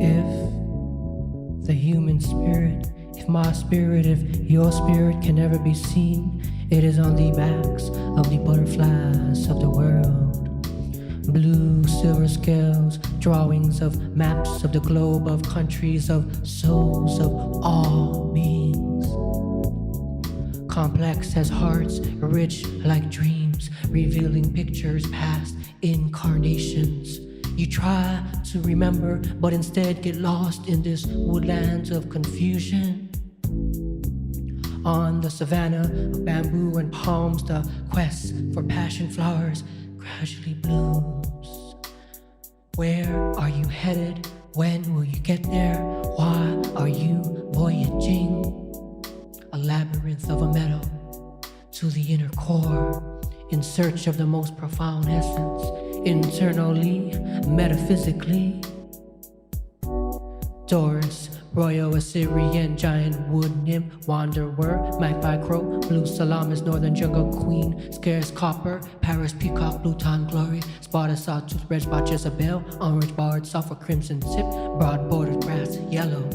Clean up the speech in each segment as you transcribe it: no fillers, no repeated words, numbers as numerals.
If the human spirit, if my spirit, if your spirit can never be seen, it is on the backs of the butterflies of the world. Blue, silver scales, drawings of maps of the globe, of countries, of souls, of all beings. Complex as hearts, rich like dreams, revealing pictures past incarnations. You try to remember, but instead get lost in this woodlands of confusion. On the savannah of bamboo and palms, the quest for passion flowers gradually blooms. Where are you headed? When will you get there? Why are you voyaging? A labyrinth of a meadow to the inner core, in search of the most profound essence, internally, metaphysically. Doris, royal Assyrian, giant wood nymph, wanderer, magpie crow, blue salamis, northern jungle queen, scarce copper, Paris peacock, blue time glory, spotted sawtooth, red spot Jezebel, orange barred, sulfur crimson tip, broad bordered grass yellow.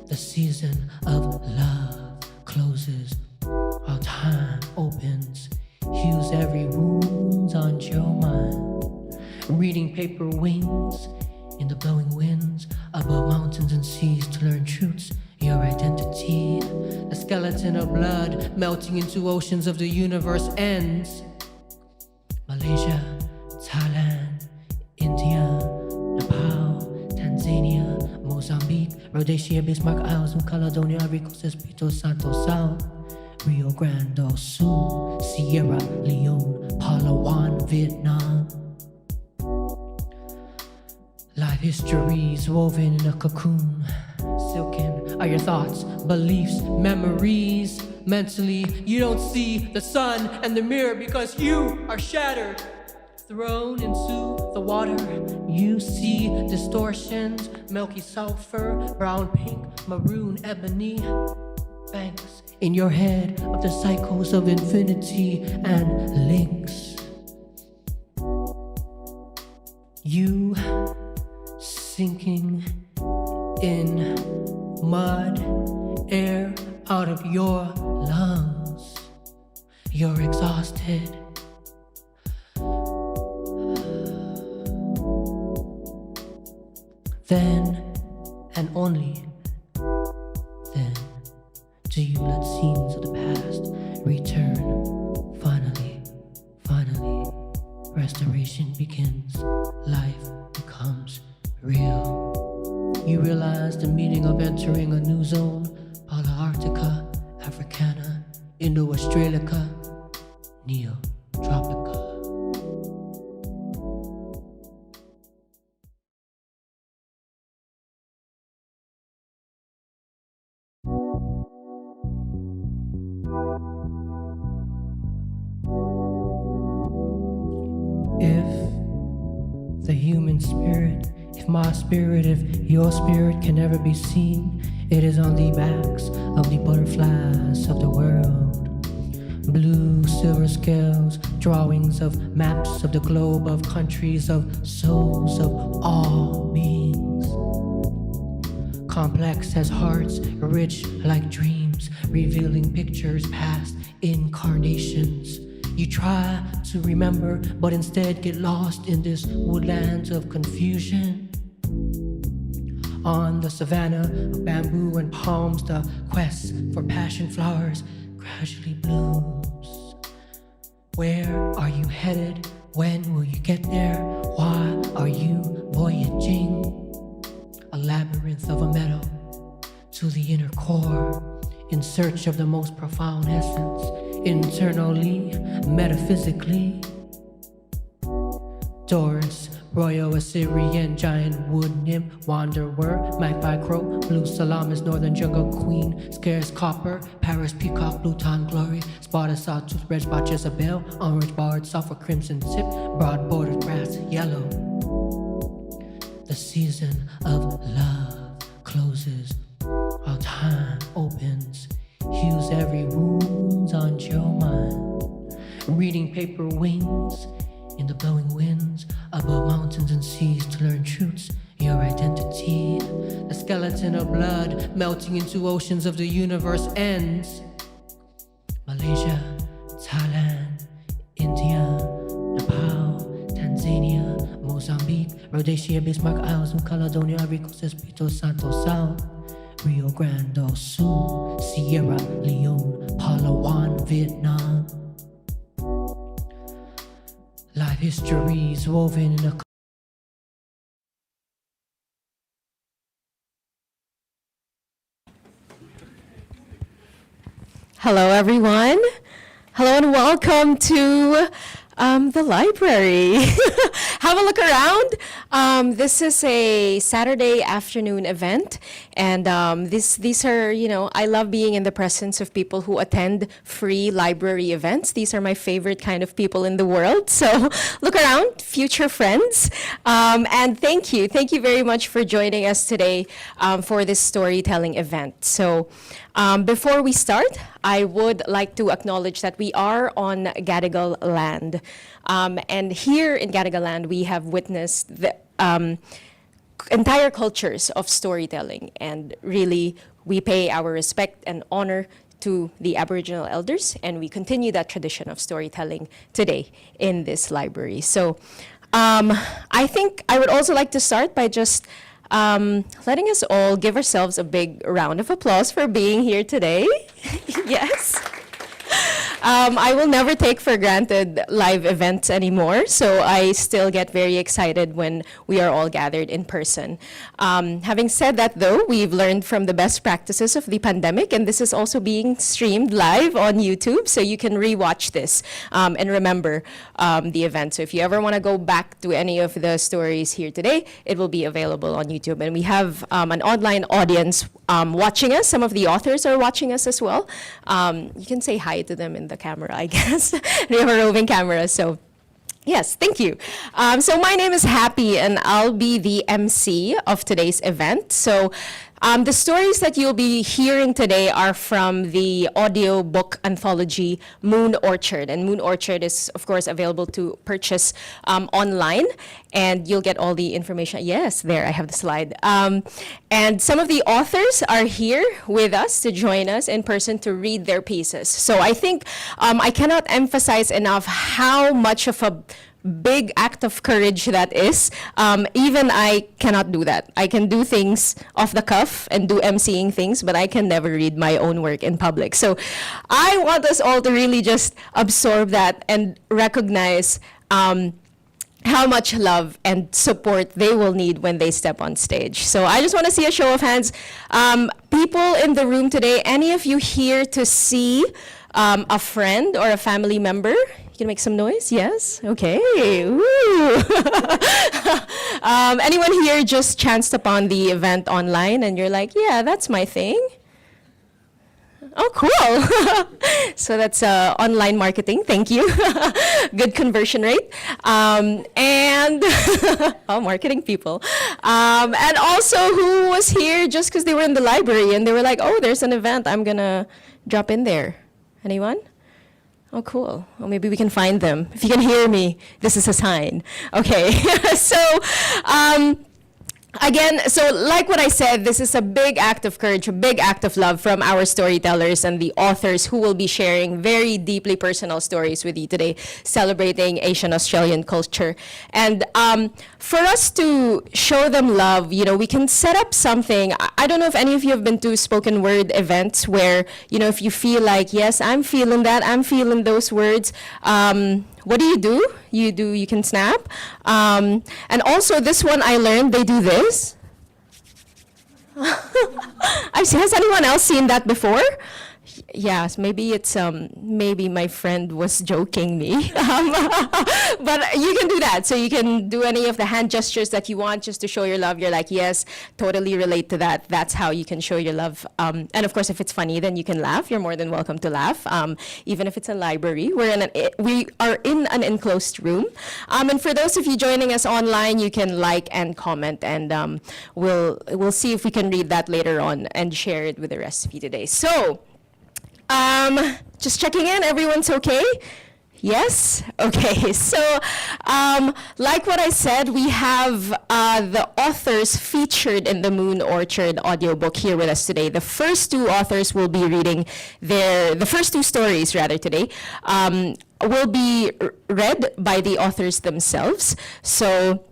The season of love closes while time opens, heals every wound on your mind. Reading paper wings in the blowing winds, above mountains and seas to learn truths, your identity. The skeleton of blood melting into oceans of the universe ends. Malaysia, Thailand, India, Nepal, Tanzania, Mozambique, Rhodesia, Bismarck Isles, New Caledonia, Rico, Espírito Santo, South, Rio Grande do Sul, Sierra Leone, Palawan, Vietnam. Life histories woven in a cocoon. Silken are your thoughts, beliefs, memories. Mentally, you don't see the sun and the mirror because you are shattered. Thrown into the water, you see distortions, milky sulfur, brown, pink, maroon, ebony. Banks in your head of the cycles of infinity and links. You sinking in mud, air out of your lungs. You're exhausted. Then, and only then, do you let scenes of the past return? Finally, restoration begins. Life becomes real. You realize the meaning of entering a new zone. Palearctica, Africana, Indo-Australica, Neotropica. If the human spirit, if my spirit, if your spirit can never be seen, it is on the backs of the butterflies of the world. Blue, silver scales, drawings of maps of the globe, of countries, of souls, of all beings. Complex as hearts, rich like dreams, revealing pictures past incarnations. You try to remember, but instead get lost in this woodlands of confusion. On the savannah of bamboo and palms, the quest for passion flowers gradually blooms. Where are you headed? When will you get there? Why are you voyaging? A labyrinth of a meadow to the inner core, in search of the most profound essence, internally, metaphysically. Doris, royal Assyrian, giant wood nymph, wanderer, magpie crow, blue salamis, northern jungle queen, scarce copper, Paris peacock, blue time glory, spotted sawtooth, red spot Jezebel, orange barred, sulfur crimson tip, broad bordered grass yellow. The season of love closes while time opens, heals every wound on your mind. reading paper wings in the blowing winds above mountains and seas to learn truths, your identity. The skeleton of blood melting into oceans of the universe ends. Malaysia, Thailand, India, Nepal, Tanzania, Mozambique, Rhodesia, Bismarck Isles, New Caledonia, Ivory Coast, Espírito Santo South, Rio Grande do Sul, Sierra Leone, Palawan, Vietnam. Life histories woven in a Hello, everyone. Hello and welcome to the library. Have a look around. This is a Saturday afternoon event, and these are, I love being in the presence of people who attend free library events. These are my favorite kind of people in the world. So look around, future friends. And thank you very much for joining us today for this storytelling event. So before we start, I would like to acknowledge that we are on Gadigal land. And here in Gadigal land, we have witnessed the entire cultures of storytelling. And really, we pay our respect and honor to the Aboriginal elders, and we continue that tradition of storytelling today in this library. So I think I would also like to start by just letting us all give ourselves a big round of applause for being here today. Yes. I will never take for granted live events anymore, so I still get very excited when we are all gathered in person. Having said that, though, we've learned from the best practices of the pandemic, and this is also being streamed live on YouTube, so you can rewatch this and remember the event. So if you ever want to go back to any of the stories here today, it will be available on YouTube. And we have an online audience watching us. Some of the authors are watching us as well. You can say hi to them in the camera, I guess. We have a roving camera, so yes, thank you. So my name is Happy, and I'll be the MC of today's event. So the stories that you'll be hearing today are from the audiobook anthology Moon Orchard. And Moon Orchard is, of course, available to purchase online. And you'll get all the information. Yes, there, I have the slide. And some of the authors are here with us to join us in person to read their pieces. So I think I cannot emphasize enough how much of a big act of courage that is. Even I cannot do that. I can do things off the cuff and do emceeing things, but I can never read my own work in public. So I want us all to really just absorb that and recognize how much love and support they will need when they step on stage. So I just want to see a show of hands. People in the room today, any of you here to see a friend or a family member? You can make some noise? Yes? Okay. Woo. Anyone here just chanced upon the event online and you're like, yeah, that's my thing? Oh, cool. So that's online marketing. Thank you. Good conversion rate. And oh, marketing people. And also, who was here just because they were in the library and they were like, oh, there's an event. I'm going to drop in there. Anyone? Oh, cool. Well, maybe we can find them. If you can hear me, this is a sign. Okay. So, again, so like what I said, this is a big act of courage, a big act of love from our storytellers and the authors who will be sharing very deeply personal stories with you today, celebrating Asian Australian culture. And for us to show them love, we can set up something. I don't know if any of you have been to spoken word events where, if you feel like, yes, I'm feeling that, I'm feeling those words, what do? You can snap. And also this one I learned, they do this. Has anyone else seen that before? Yes, maybe it's maybe my friend was joking me, but you can do that. So you can do any of the hand gestures that you want just to show your love. You're like, yes, totally relate to that. That's how you can show your love. And of course, if it's funny, then you can laugh. You're more than welcome to laugh, even if it's a library. We are in an enclosed room. And for those of you joining us online, you can like and comment, and we'll see if we can read that later on and share it with the rest of you today. So. Just checking in, everyone's okay? Yes? Okay, so like what I said, we have the authors featured in the Moon Orchard audiobook here with us today. The first two authors will be reading the first two stories rather today, will be read by the authors themselves. So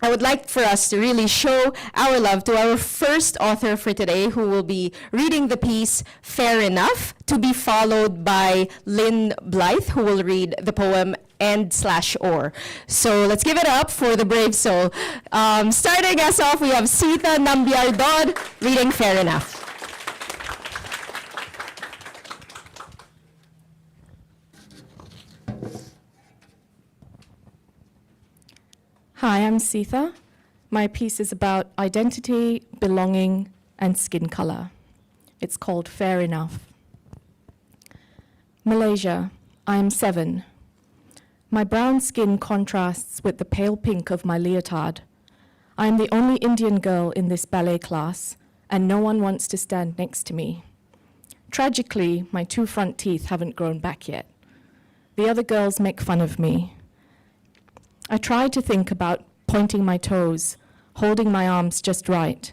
I would like for us to really show our love to our first author for today, who will be reading the piece Fair Enough, to be followed by Lynn Blythe, who will read the poem And/Or. So let's give it up for the brave soul. Starting us off, we have Sita Nambiar-Dodd reading Fair Enough. Hi, I'm Sitha. My piece is about identity, belonging, and skin color. It's called Fair Enough. Malaysia, I am 7. My brown skin contrasts with the pale pink of my leotard. I am the only Indian girl in this ballet class, and no one wants to stand next to me. Tragically, my 2 front teeth haven't grown back yet. The other girls make fun of me. I try to think about pointing my toes, holding my arms just right,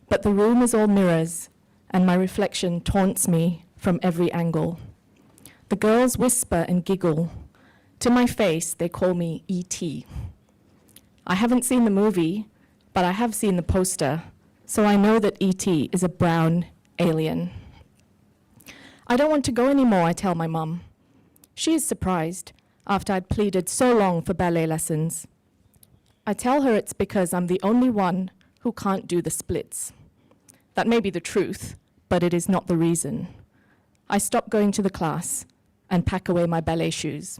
but the room is all mirrors, and my reflection taunts me from every angle. The girls whisper and giggle. To my face, they call me E.T. I haven't seen the movie, but I have seen the poster, so I know that E.T. is a brown alien. I don't want to go anymore, I tell my mum. She is surprised, after I'd pleaded so long for ballet lessons. I tell her it's because I'm the only one who can't do the splits. That may be the truth, but it is not the reason. I stop going to the class and pack away my ballet shoes.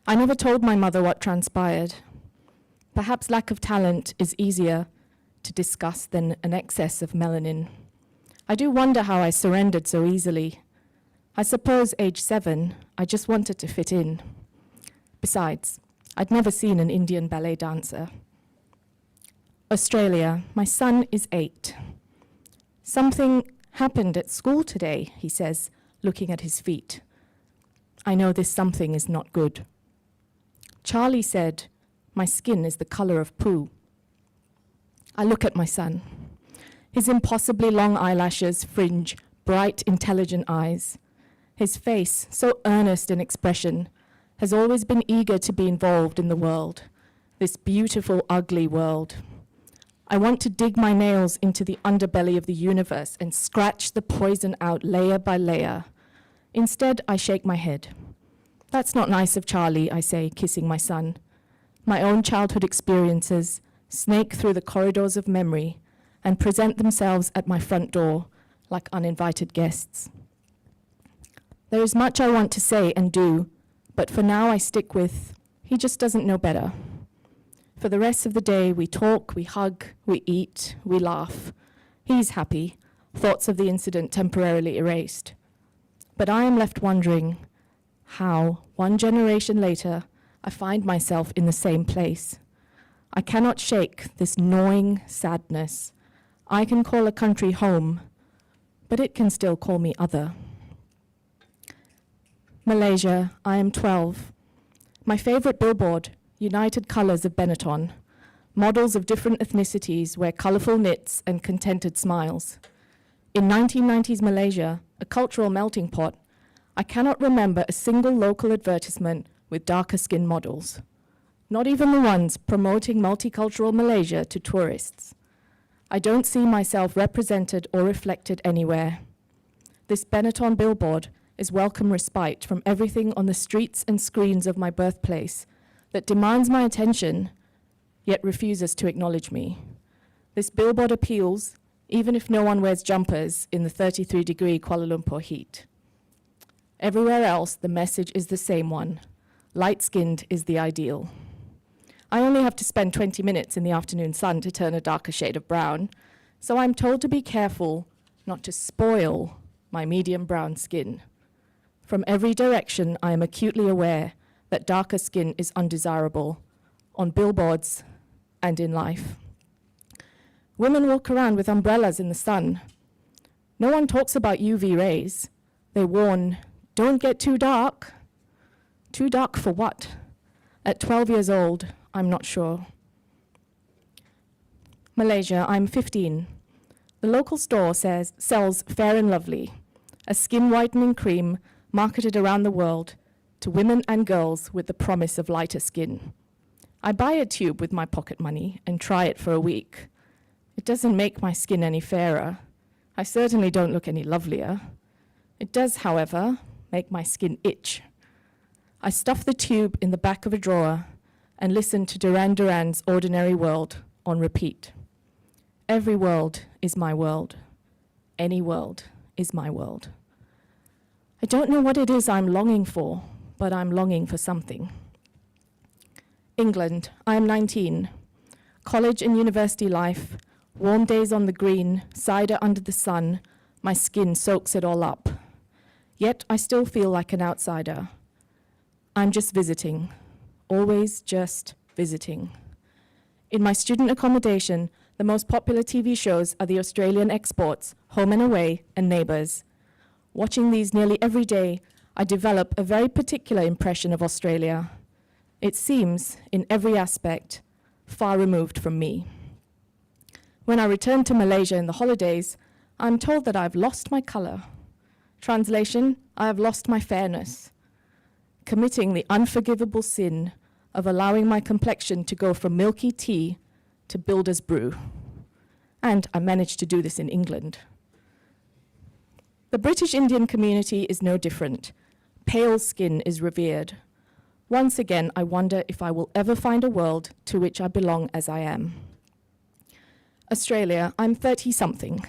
I never told my mother what transpired. Perhaps lack of talent is easier to discuss than an excess of melanin. I do wonder how I surrendered so easily. I suppose age 7, I just wanted to fit in. Besides, I'd never seen an Indian ballet dancer. Australia, my son is 8. Something happened at school today, he says, looking at his feet. I know this something is not good. Charlie said, my skin is the color of poo. I look at my son. His impossibly long eyelashes fringe bright, intelligent eyes. His face, so earnest in expression, has always been eager to be involved in the world, this beautiful, ugly world. I want to dig my nails into the underbelly of the universe and scratch the poison out layer by layer. Instead, I shake my head. That's not nice of Charlie, I say, kissing my son. My own childhood experiences snake through the corridors of memory and present themselves at my front door like uninvited guests. There is much I want to say and do, but for now I stick with, he just doesn't know better. For the rest of the day, we talk, we hug, we eat, we laugh. He's happy, thoughts of the incident temporarily erased. But I am left wondering how, 1 generation later, I find myself in the same place. I cannot shake this gnawing sadness. I can call a country home, but it can still call me other. Malaysia, I am 12. My favorite billboard, United Colors of Benetton. Models of different ethnicities wear colorful knits and contented smiles. In 1990s Malaysia, a cultural melting pot, I cannot remember a single local advertisement with darker skin models. Not even the ones promoting multicultural Malaysia to tourists. I don't see myself represented or reflected anywhere. This Benetton billboard is welcome respite from everything on the streets and screens of my birthplace that demands my attention, yet refuses to acknowledge me. This billboard appeals, even if no one wears jumpers in the 33-degree Kuala Lumpur heat. Everywhere else, the message is the same one. Light-skinned is the ideal. I only have to spend 20 minutes in the afternoon sun to turn a darker shade of brown, so I'm told to be careful not to spoil my medium brown skin. From every direction, I am acutely aware that darker skin is undesirable, on billboards and in life. Women walk around with umbrellas in the sun. No one talks about UV rays. They warn, don't get too dark. Too dark for what? At 12 years old, I'm not sure. Malaysia, I'm 15. The local store sells Fair and Lovely, a skin whitening cream marketed around the world to women and girls with the promise of lighter skin. I buy a tube with my pocket money and try it for a week. It doesn't make my skin any fairer. I certainly don't look any lovelier. It does, however, make my skin itch. I stuff the tube in the back of a drawer and listen to Duran Duran's Ordinary World on repeat. Every world is my world. Any world is my world. I don't know what it is I'm longing for, but I'm longing for something. England, I am 19. College and university life, warm days on the green, cider under the sun, my skin soaks it all up. Yet I still feel like an outsider. I'm just visiting, always just visiting. In my student accommodation, the most popular TV shows are the Australian exports, Home and Away, and Neighbours. Watching these nearly every day, I develop a very particular impression of Australia. It seems, in every aspect, far removed from me. When I return to Malaysia in the holidays, I'm told that I've lost my colour. Translation, I have lost my fairness, committing the unforgivable sin of allowing my complexion to go from milky tea to builder's brew. And I managed to do this in England. The British Indian community is no different. Pale skin is revered. Once again, I wonder if I will ever find a world to which I belong as I am. Australia, I'm 30-something.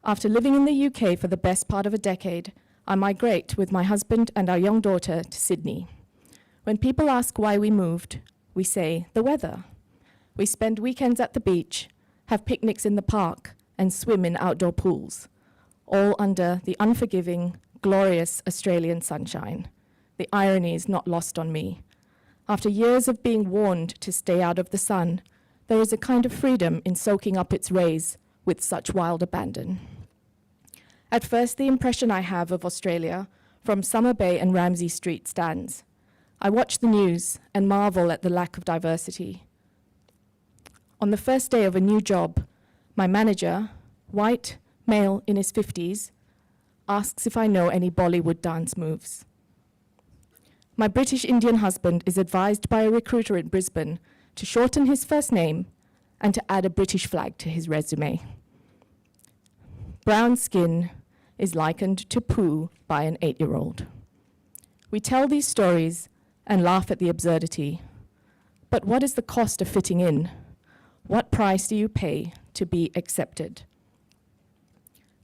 After living in the UK for the best part of a decade, I migrate with my husband and our young daughter to Sydney. When people ask why we moved, we say the weather. We spend weekends at the beach, have picnics in the park, and swim in outdoor pools, all under the unforgiving, glorious Australian sunshine. The irony is not lost on me. After years of being warned to stay out of the sun, there is a kind of freedom in soaking up its rays with such wild abandon. At first, the impression I have of Australia from Summer Bay and Ramsay Street stands. I watch the news and marvel at the lack of diversity. On the first day of a new job, my manager, white, male in his 50s, asks if I know any Bollywood dance moves. My British Indian husband is advised by a recruiter in Brisbane to shorten his first name and to add a British flag to his resume. Brown skin is likened to poo by an 8-year-old. We tell these stories and laugh at the absurdity. But what is the cost of fitting in? What price do you pay to be accepted?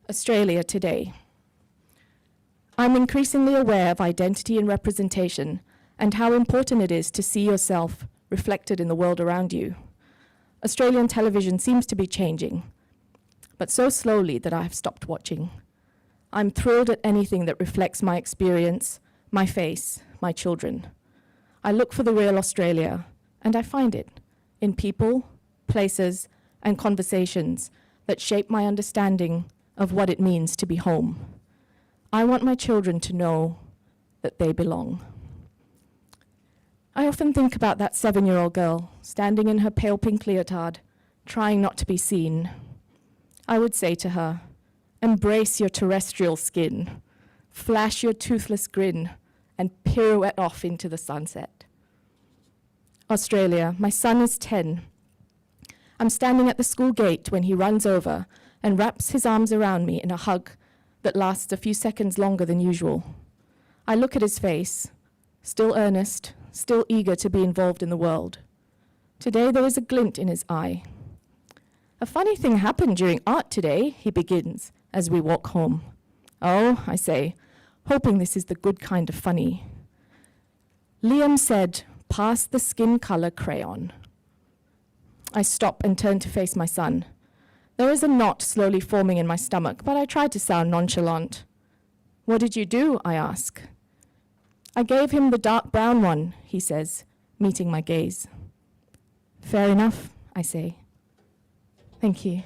Australia today. I'm increasingly aware of identity and representation and how important it is to see yourself reflected in the world around you. Australian television seems to be changing, but so slowly that I have stopped watching. I'm thrilled at anything that reflects my experience, my face, my children. I look for the real Australia, and I find it in people, places, and conversations that shape my understanding of what it means to be home. I want my children to know that they belong. I often think about that 7-year-old girl standing in her pale pink leotard, trying not to be seen. I would say to her, embrace your terrestrial skin, flash your toothless grin, and pirouette off into the sunset. Australia, my son is 10. I'm standing at the school gate when he runs over and wraps his arms around me in a hug that lasts a few seconds longer than usual. I look at his face, still earnest, still eager to be involved in the world. Today there is a glint in his eye. A funny thing happened during art today, he begins as we walk home. Oh, I say, hoping this is the good kind of funny. Liam said, pass the skin color crayon. I stop and turn to face my son. There is a knot slowly forming in my stomach, but I try to sound nonchalant. What did you do? I ask. I gave him the dark brown one, he says, meeting my gaze. Fair enough, I say. Thank you.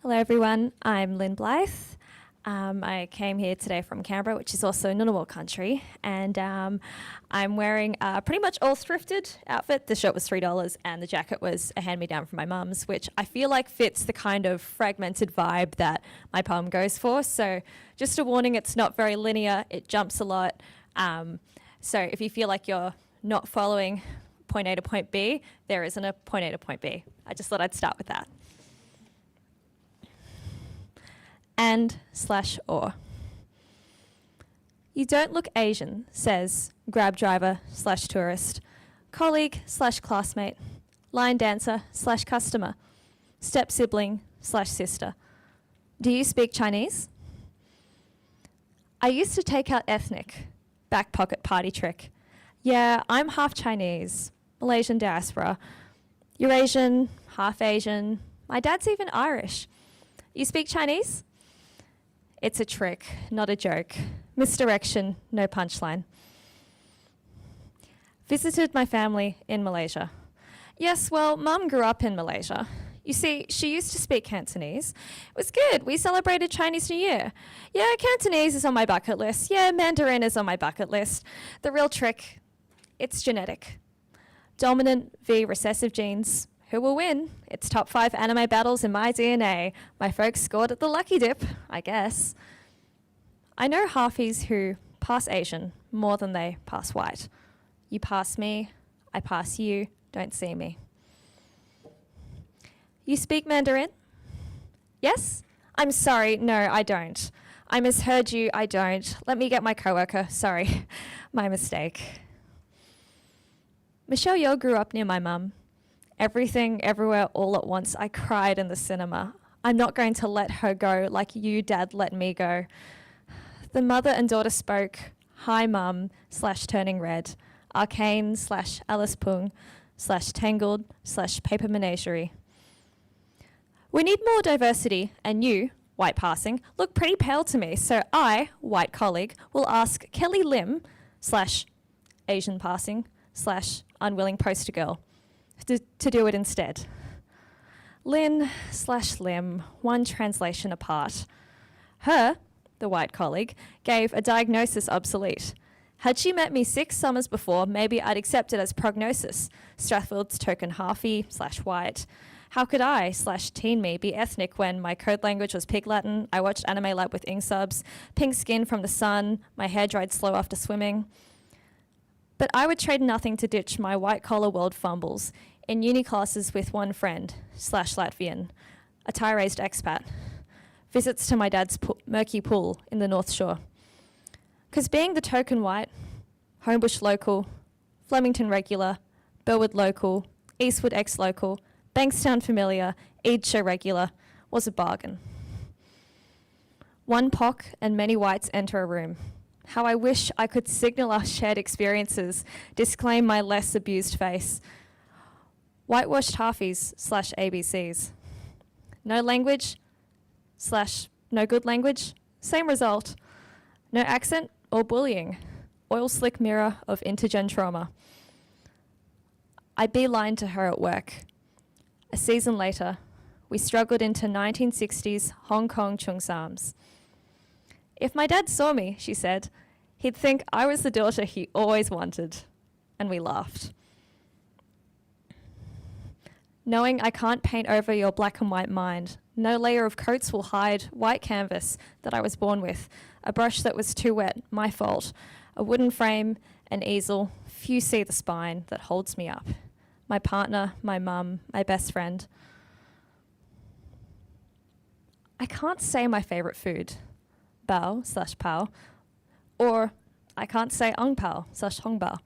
Hello everyone, I'm Lynn Blythe. I came here today from Canberra, which is also Ngunnawal country, and I'm wearing a pretty much all thrifted outfit. The shirt was $3 and the jacket was a hand-me-down from my mum's, which I feel like fits the kind of fragmented vibe that my poem goes for. So just a warning, it's not very linear, it jumps a lot. So if you feel like you're not following point A to point B, there isn't a point A to point B. I just thought I'd start with that. And/or. You don't look Asian, says grab driver/tourist, colleague/classmate, line dancer/customer, step sibling/sister. Do you speak Chinese? I used to take out ethnic, back pocket party trick. Yeah, I'm half Chinese, Malaysian diaspora, Eurasian, half Asian. My dad's even Irish. You speak Chinese? It's a trick, not a joke. Misdirection, no punchline. Visited my family in Malaysia. Yes, well, Mum grew up in Malaysia. You see, she used to speak Cantonese. It was good. We celebrated Chinese New Year. Yeah, Cantonese is on my bucket list. Yeah, Mandarin is on my bucket list. The real trick, it's genetic. Dominant v recessive genes. Who will win? It's top 5 anime battles in my DNA. My folks scored at the lucky dip, I guess. I know halfies who pass Asian more than they pass white. You pass me, I pass you, don't see me. You speak Mandarin? Yes? I'm sorry, no, I don't. I misheard you, I don't. Let me get my coworker, sorry, my mistake. Michelle Yeoh grew up near my mum. Everything, everywhere, all at once, I cried in the cinema. I'm not going to let her go like you, Dad, let me go. The mother and daughter spoke, hi mum, /turning red, arcane /Alice Pung, /tangled /paper menagerie. We need more diversity, and you, white passing, look pretty pale to me, so I, white colleague, will ask Kelly Lim /Asian passing /unwilling poster girl to do it instead. Lynn/Lim, one translation apart. Her, the white colleague, gave a diagnosis obsolete. Had she met me 6 summers before, maybe I'd accept it as prognosis. Strathfield's token halfie/white. How could I/teen me be ethnic when my code language was Pig Latin, I watched Anime Lab with ink subs, pink skin from the sun, my hair dried slow after swimming. But I would trade nothing to ditch my white-collar world fumbles in uni classes with one friend, /Latvian, a tie-raised expat. Visits to my dad's murky pool in the North Shore. Because being the token white, Homebush local, Flemington regular, Burwood local, Eastwood ex-local, Bankstown familiar, Eadshaw regular, was a bargain. One POC and many whites enter a room. How I wish I could signal our shared experiences, disclaim my less abused face. Whitewashed halfies/ABCs. No language / no good language, same result. No accent or bullying, oil slick mirror of intergen trauma. I beelined to her at work. A season later, we struggled into 1960s Hong Kong Cheongsams. If my dad saw me, she said, he'd think I was the daughter he always wanted. And we laughed. Knowing I can't paint over your black and white mind, no layer of coats will hide white canvas that I was born with, a brush that was too wet, my fault, a wooden frame, an easel, few see the spine that holds me up. My partner, my mum, my best friend. I can't say my favorite food, bao/pao, or I can't say ong pao/hong bao.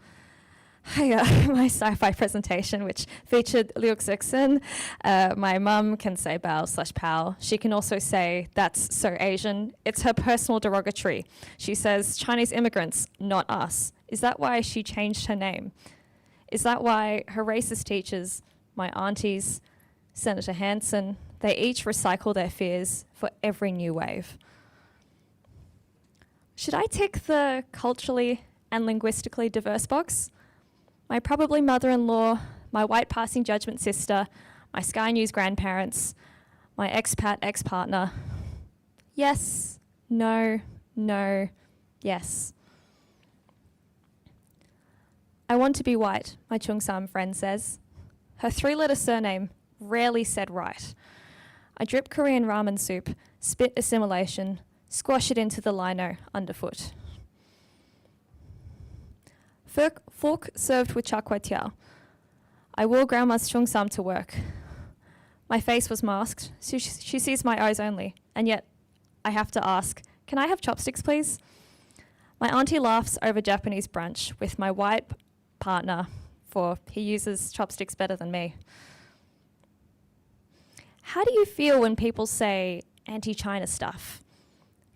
My sci-fi presentation, which featured Liu Cixin, my mum can say bao/pao. She can also say, that's so Asian. It's her personal derogatory. She says, Chinese immigrants, not us. Is that why she changed her name? Is that why her racist teachers, my aunties, Senator Hanson, they each recycle their fears for every new wave? Should I tick the culturally and linguistically diverse box? My probably mother-in-law, my white passing judgment sister, my Sky News grandparents, My expat ex-partner. Yes, no, no, yes. I want to be white, my Cheongsam friend says. Her 3-letter surname, rarely said right. I drip Korean ramen soup, spit assimilation, squash it into the lino underfoot. Fork served with char kway teow. I wore grandma's Cheongsam to work. My face was masked, so she sees my eyes only, and yet I have to ask, can I have chopsticks, please? My auntie laughs over Japanese brunch with my white partner, for he uses chopsticks better than me. How do you feel when people say anti-China stuff?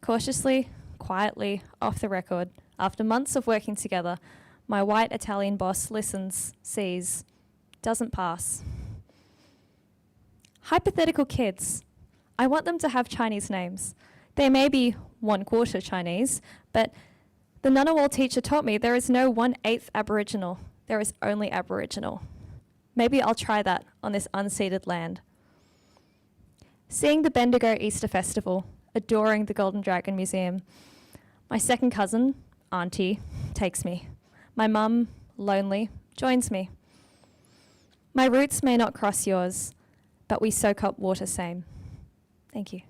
Cautiously, quietly, off the record, after months of working together, my white Italian boss listens, sees, doesn't pass. Hypothetical kids. I want them to have Chinese names. They may be 1/4 Chinese, but the Ngunnawal teacher taught me there is no 1/8 Aboriginal. There is only Aboriginal. Maybe I'll try that on this unceded land. Seeing the Bendigo Easter Festival, adoring the Golden Dragon Museum. My second cousin, auntie, takes me. My mum, lonely, joins me. My roots may not cross yours, but we soak up water same. Thank you.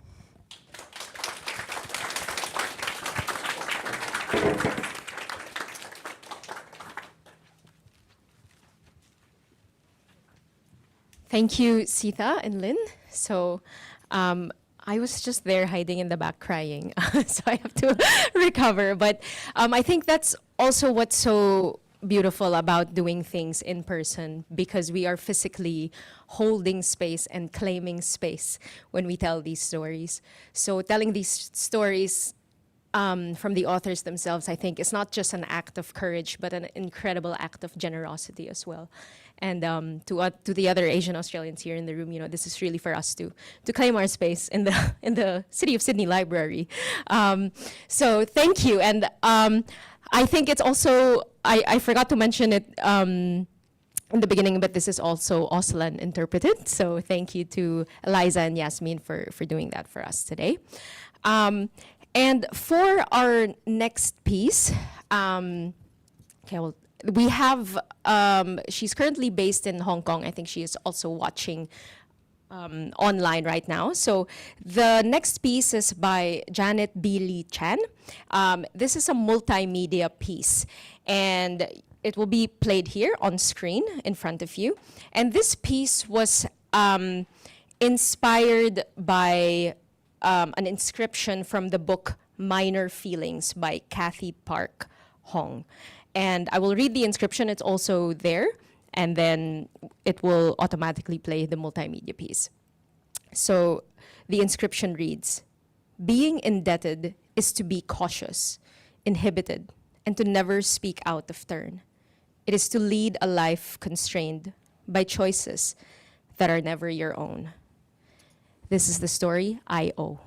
Thank you, Sita and Lynn. So I was just there hiding in the back crying, so I have to recover. But I think that's also what's so beautiful about doing things in person, because we are physically holding space and claiming space when we tell these stories. So telling these stories from the authors themselves, I think, is not just an act of courage, but an incredible act of generosity as well. And to the other Asian Australians here in the room, you know, this is really for us to claim our space in the City of Sydney Library. So thank you. And I think it's also, I forgot to mention it in the beginning, but this is also Auslan interpreted. So thank you to Eliza and Yasmin for doing that for us today. And for our next piece, we have, she's currently based in Hong Kong. I think she is also watching online right now. So the next piece is by Janet B. Lee Chan. This is a multimedia piece, and it will be played here on screen in front of you. And this piece was inspired by an inscription from the book Minor Feelings by Kathy Park Hong. And I will read the inscription, it's also there, and then it will automatically play the multimedia piece. So the inscription reads, "Being indebted is to be cautious, inhibited, and to never speak out of turn. It is to lead a life constrained by choices that are never your own." This is the story I owe.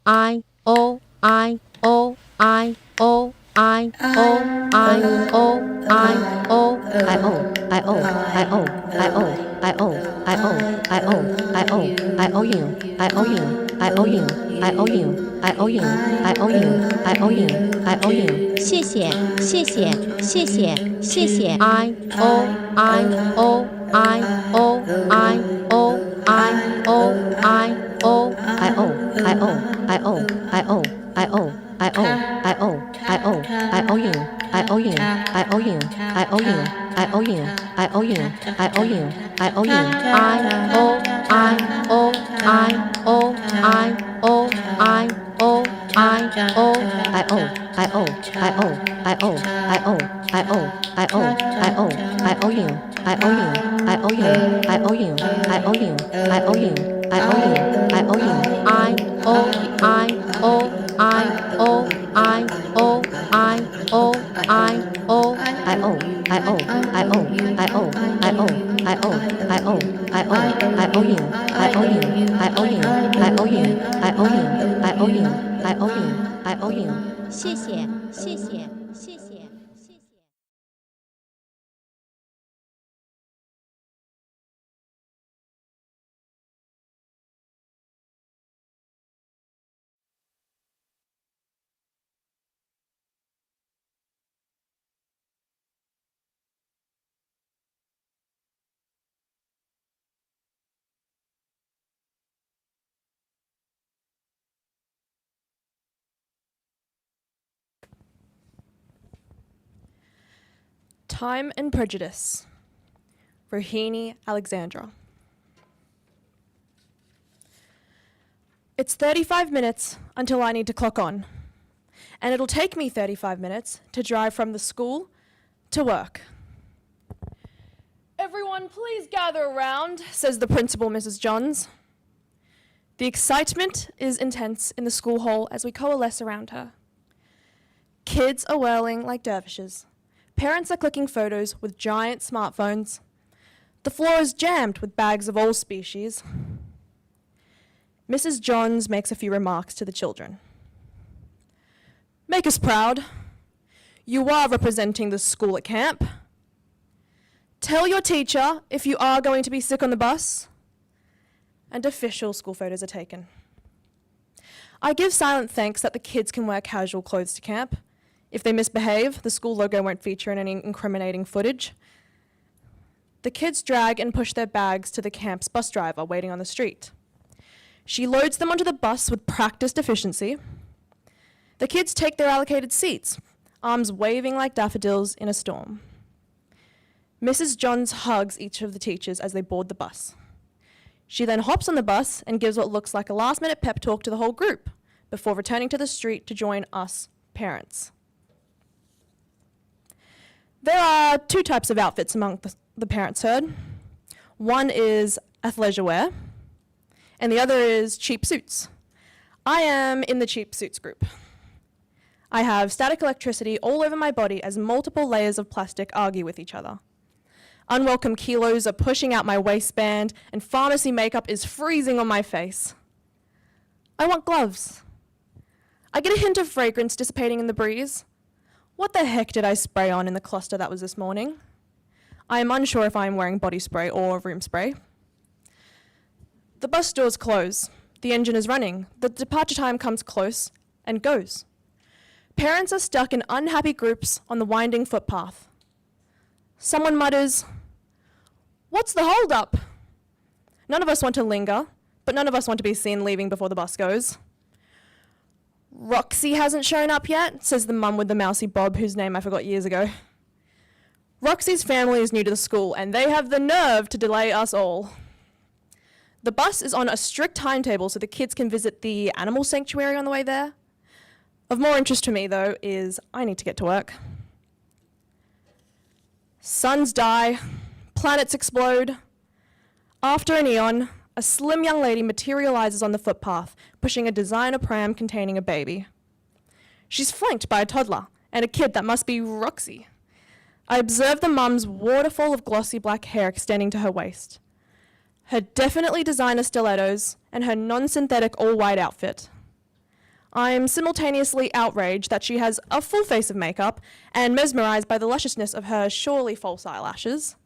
I owe, I owe, I owe, I owe, I owe, I owe, I owe, I owe, I owe, I owe, I owe, I owe, I owe, I owe, I owe you, I owe you, I owe you, I owe you, I owe you, I owe you, I owe you, I owe you. 谢谢，谢谢，谢谢，谢谢。I owe, I owe, I owe, I owe, I owe, I owe, I owe, I owe, I owe, I owe, I owe. I owe, I owe, I owe, I owe you, I owe you, I owe you, I owe you, I owe you, I owe you, I owe you, I owe you, I owe, I owe, I owe, I owe, I owe, I owe, I owe, I owe, I owe, I owe, I owe, I owe, I owe, I owe, I owe you, I owe you, I owe you, I owe you, I owe you, I owe you, I owe you, I owe you, I owe, I owe, I owe, I owe, I owe, I owe, I owe, I owe, I owe, I owe, I owe, I owe, I owe, I owe, I owe you, I owe you, I owe you, I owe you, I owe you, I owe you, I owe you, I owe you. 谢谢，谢谢，谢谢。Time and Prejudice, Rohini Alexandra. It's 35 minutes until I need to clock on, and it'll take me 35 minutes to drive from the school to work. Everyone, please gather around, says the principal, Mrs. Johns. The excitement is intense in the school hall as we coalesce around her. Kids are whirling like dervishes. Parents are clicking photos with giant smartphones. The floor is jammed with bags of all species. Mrs. Johns makes a few remarks to the children. Make us proud. You are representing the school at camp. Tell your teacher if you are going to be sick on the bus. And official school photos are taken. I give silent thanks that the kids can wear casual clothes to camp. If they misbehave, the school logo won't feature in any incriminating footage. The kids drag and push their bags to the camp's bus driver waiting on the street. She loads them onto the bus with practiced efficiency. The kids take their allocated seats, arms waving like daffodils in a storm. Mrs. Johns hugs each of the teachers as they board the bus. She then hops on the bus and gives what looks like a last-minute pep talk to the whole group before returning to the street to join us parents. There are two types of outfits among the parents' herd. One is athleisure wear, and the other is cheap suits. I am in the cheap suits group. I have static electricity all over my body as multiple layers of plastic argue with each other. Unwelcome kilos are pushing out my waistband, and pharmacy makeup is freezing on my face. I want gloves. I get a hint of fragrance dissipating in the breeze. What the heck did I spray on in the cluster that was this morning? I am unsure if I am wearing body spray or room spray. The bus doors close. The engine is running. The departure time comes close and goes. Parents are stuck in unhappy groups on the winding footpath. Someone mutters, "What's the hold-up?" None of us want to linger, but none of us want to be seen leaving before the bus goes. "Roxy hasn't shown up yet," says the mum with the mousy bob whose name I forgot years ago. Roxy's family is new to the school, and they have the nerve to delay us all. The bus is on a strict timetable so the kids can visit the animal sanctuary on the way there. Of more interest to me, though, is I need to get to work. Suns die, planets explode. After an eon, a slim young lady materializes on the footpath, pushing a designer pram containing a baby. She's flanked by a toddler and a kid that must be Roxy. I observe the mum's waterfall of glossy black hair extending to her waist, her definitely designer stilettos, and her non-synthetic all-white outfit. I'm simultaneously outraged that she has a full face of makeup and mesmerized by the lusciousness of her surely false eyelashes.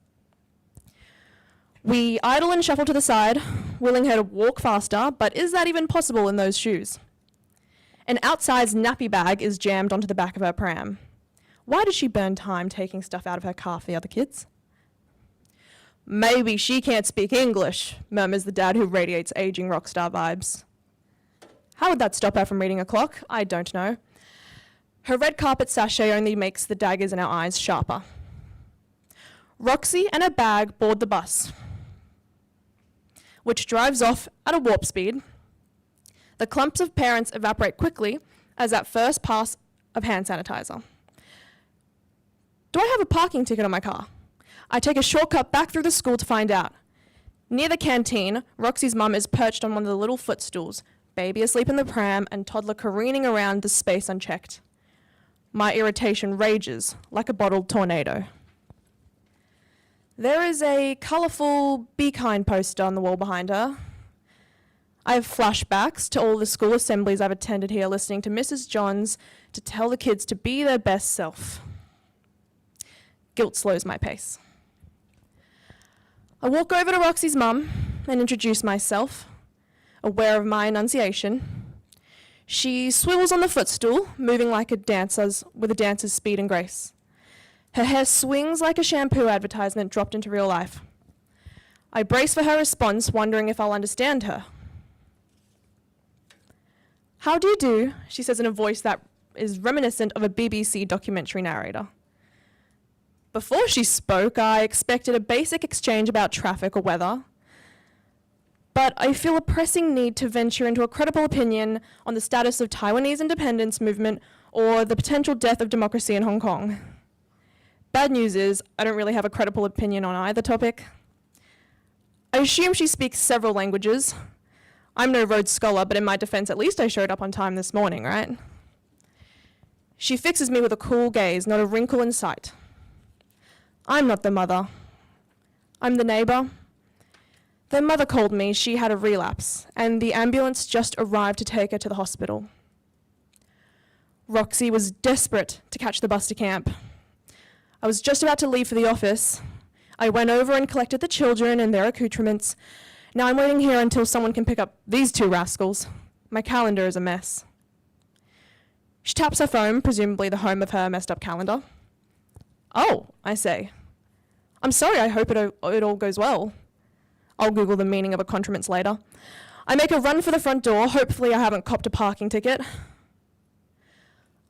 We idle and shuffle to the side, willing her to walk faster, but is that even possible in those shoes? An outsized nappy bag is jammed onto the back of her pram. Why does she burn time taking stuff out of her car for the other kids? "Maybe she can't speak English," murmurs the dad who radiates aging rock star vibes. How would that stop her from reading a clock? I don't know. Her red carpet sachet only makes the daggers in our eyes sharper. Roxy and her bag board the bus, which drives off at a warp speed. The clumps of parents evaporate quickly as that first pass of hand sanitizer. Do I have a parking ticket on my car? I take a shortcut back through the school to find out. Near the canteen, Roxy's mum is perched on one of the little footstools, baby asleep in the pram and toddler careening around the space unchecked. My irritation rages like a bottled tornado. There is a colourful "Be Kind" poster on the wall behind her. I have flashbacks to all the school assemblies I've attended here listening to Mrs. Johns to tell the kids to be their best self. Guilt slows my pace. I walk over to Roxy's mum and introduce myself, aware of my enunciation. She swivels on the footstool, moving like a dancer's with a dancer's speed and grace. Her hair swings like a shampoo advertisement dropped into real life. I brace for her response, wondering if I'll understand her. "How do you do?" she says in a voice that is reminiscent of a BBC documentary narrator. Before she spoke, I expected a basic exchange about traffic or weather. But I feel a pressing need to venture into a credible opinion on the status of Taiwanese independence movement or the potential death of democracy in Hong Kong. Bad news is, I don't really have a credible opinion on either topic. I assume she speaks several languages. I'm no Rhodes Scholar, but in my defense, at least I showed up on time this morning, right? She fixes me with a cool gaze, not a wrinkle in sight. I'm not the mother. I'm the neighbor. Their mother called me, she had a relapse, and the ambulance just arrived to take her to the hospital. Roxy was desperate to catch the bus to camp. I was just about to leave for the office. I went over and collected the children and their accoutrements. Now I'm waiting here until someone can pick up these two rascals. My calendar is a mess. She taps her phone, presumably the home of her messed up calendar. Oh, I say. I'm sorry, I hope it all goes well. I'll Google the meaning of accoutrements later. I make a run for the front door. Hopefully I haven't copped a parking ticket.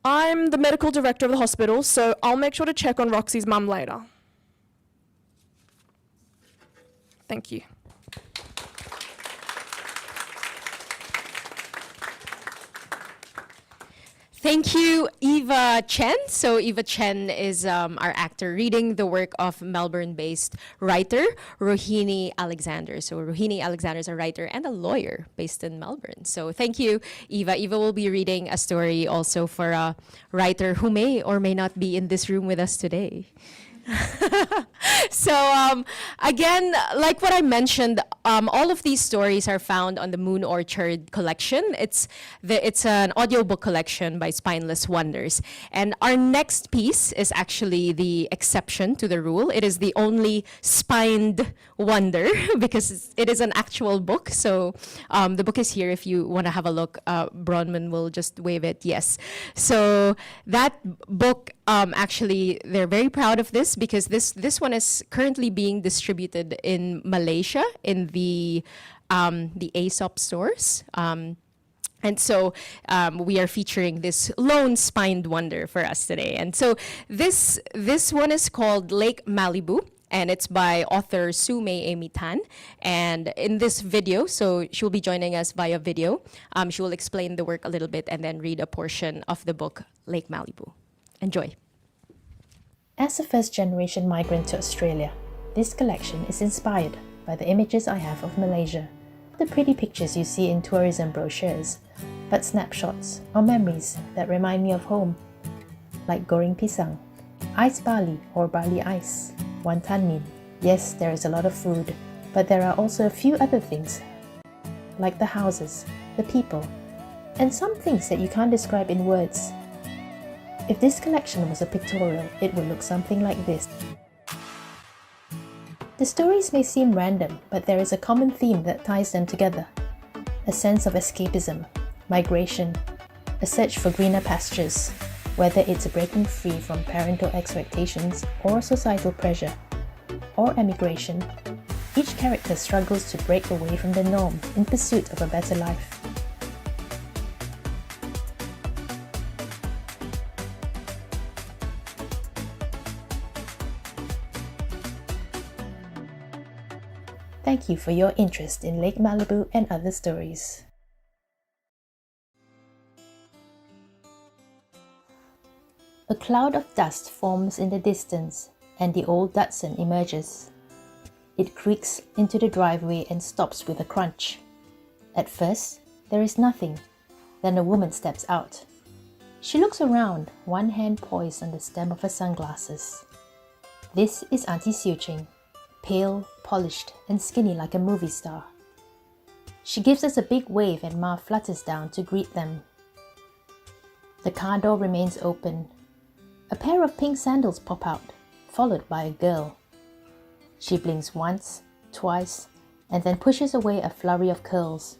I'm the medical director of the hospital, so I'll make sure to check on Roxy's mum later. Thank you. Thank you, Eva Chen. So Eva Chen is our actor reading the work of Melbourne-based writer Rohini Alexander. So Rohini Alexander is a writer and a lawyer based in Melbourne. So thank you, Eva. Eva will be reading a story also for a writer who may or may not be in this room with us today. So again, like what I mentioned, all of these stories are found on the Moon Orchard collection. It's an audiobook collection by Spineless Wonders. And our next piece is actually the exception to the rule. It is the only spined wonder because it is an actual book. So the book is here if you want to have a look. Bronman will just wave it, yes. So that book, actually, they're very proud of this because this one is currently being distributed in Malaysia in the Aesop stores. And so we are featuring this lone spined wonder for us today. And so this one is called Lake Malibu. And it's by author Su Mei Amy Tan. And in this video, so she will be joining us via video, she will explain the work a little bit and then read a portion of the book, Lake Malibu. Enjoy. As a first-generation migrant to Australia, this collection is inspired by the images I have of Malaysia, the pretty pictures you see in tourism brochures, but snapshots or memories that remind me of home, like goreng pisang, ice barley or barley ice, wonton min. Yes, there is a lot of food, but there are also a few other things, like the houses, the people, and some things that you can't describe in words. If this collection was a pictorial, it would look something like this. The stories may seem random, but there is a common theme that ties them together. A sense of escapism, migration, a search for greener pastures, whether it's breaking free from parental expectations or societal pressure, or emigration. Each character struggles to break away from the norm in pursuit of a better life. Thank you for your interest in Lake Malibu and other stories. A cloud of dust forms in the distance, and the old Datsun emerges. It creaks into the driveway and stops with a crunch. At first, there is nothing. Then a woman steps out. She looks around, one hand poised on the stem of her sunglasses. This is Auntie Siu Ching, pale, polished, and skinny like a movie star. She gives us a big wave and Ma flutters down to greet them. The car door remains open. A pair of pink sandals pop out, followed by a girl. She blinks once, twice, and then pushes away a flurry of curls.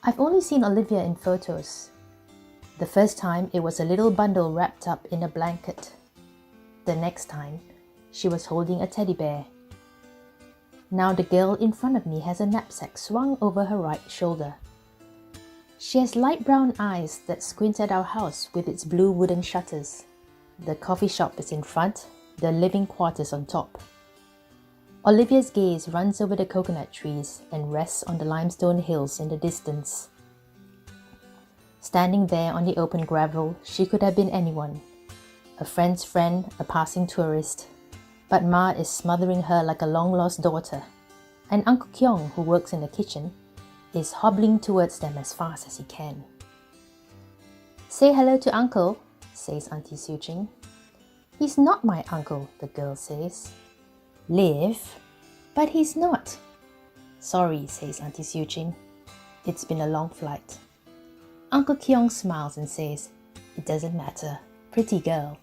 I've only seen Olivia in photos. The first time it was a little bundle wrapped up in a blanket. The next time, she was holding a teddy bear. Now the girl in front of me has a knapsack swung over her right shoulder. She has light brown eyes that squint at our house with its blue wooden shutters. The coffee shop is in front, the living quarters on top. Olivia's gaze runs over the coconut trees and rests on the limestone hills in the distance. Standing there on the open gravel, she could have been anyone. A friend's friend, a passing tourist. But Ma is smothering her like a long-lost daughter. And Uncle Kyong, who works in the kitchen, is hobbling towards them as fast as he can. "Say hello to Uncle," says Auntie Suching. "He's not my uncle," the girl says. "Live? But he's not." "Sorry," says Auntie Suching. "It's been a long flight." Uncle Kyong smiles and says, "It doesn't matter. Pretty girl."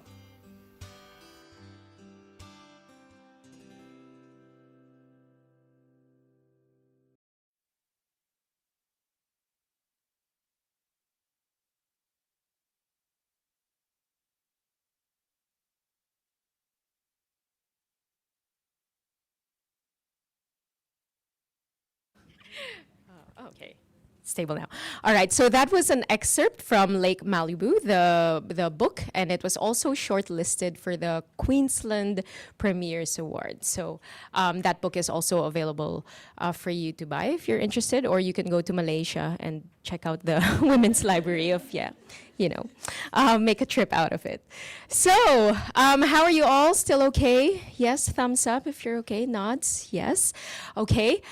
Okay. Stable now. All right, so that was an excerpt from Lake Malibu, the book, and it was also shortlisted for the Queensland Premiers Award. So that book is also available for you to buy if you're interested, or you can go to Malaysia and check out the Women's Library of, make a trip out of it. So, how are you all? Still okay? Yes, thumbs up if you're okay. Nods, yes. Okay.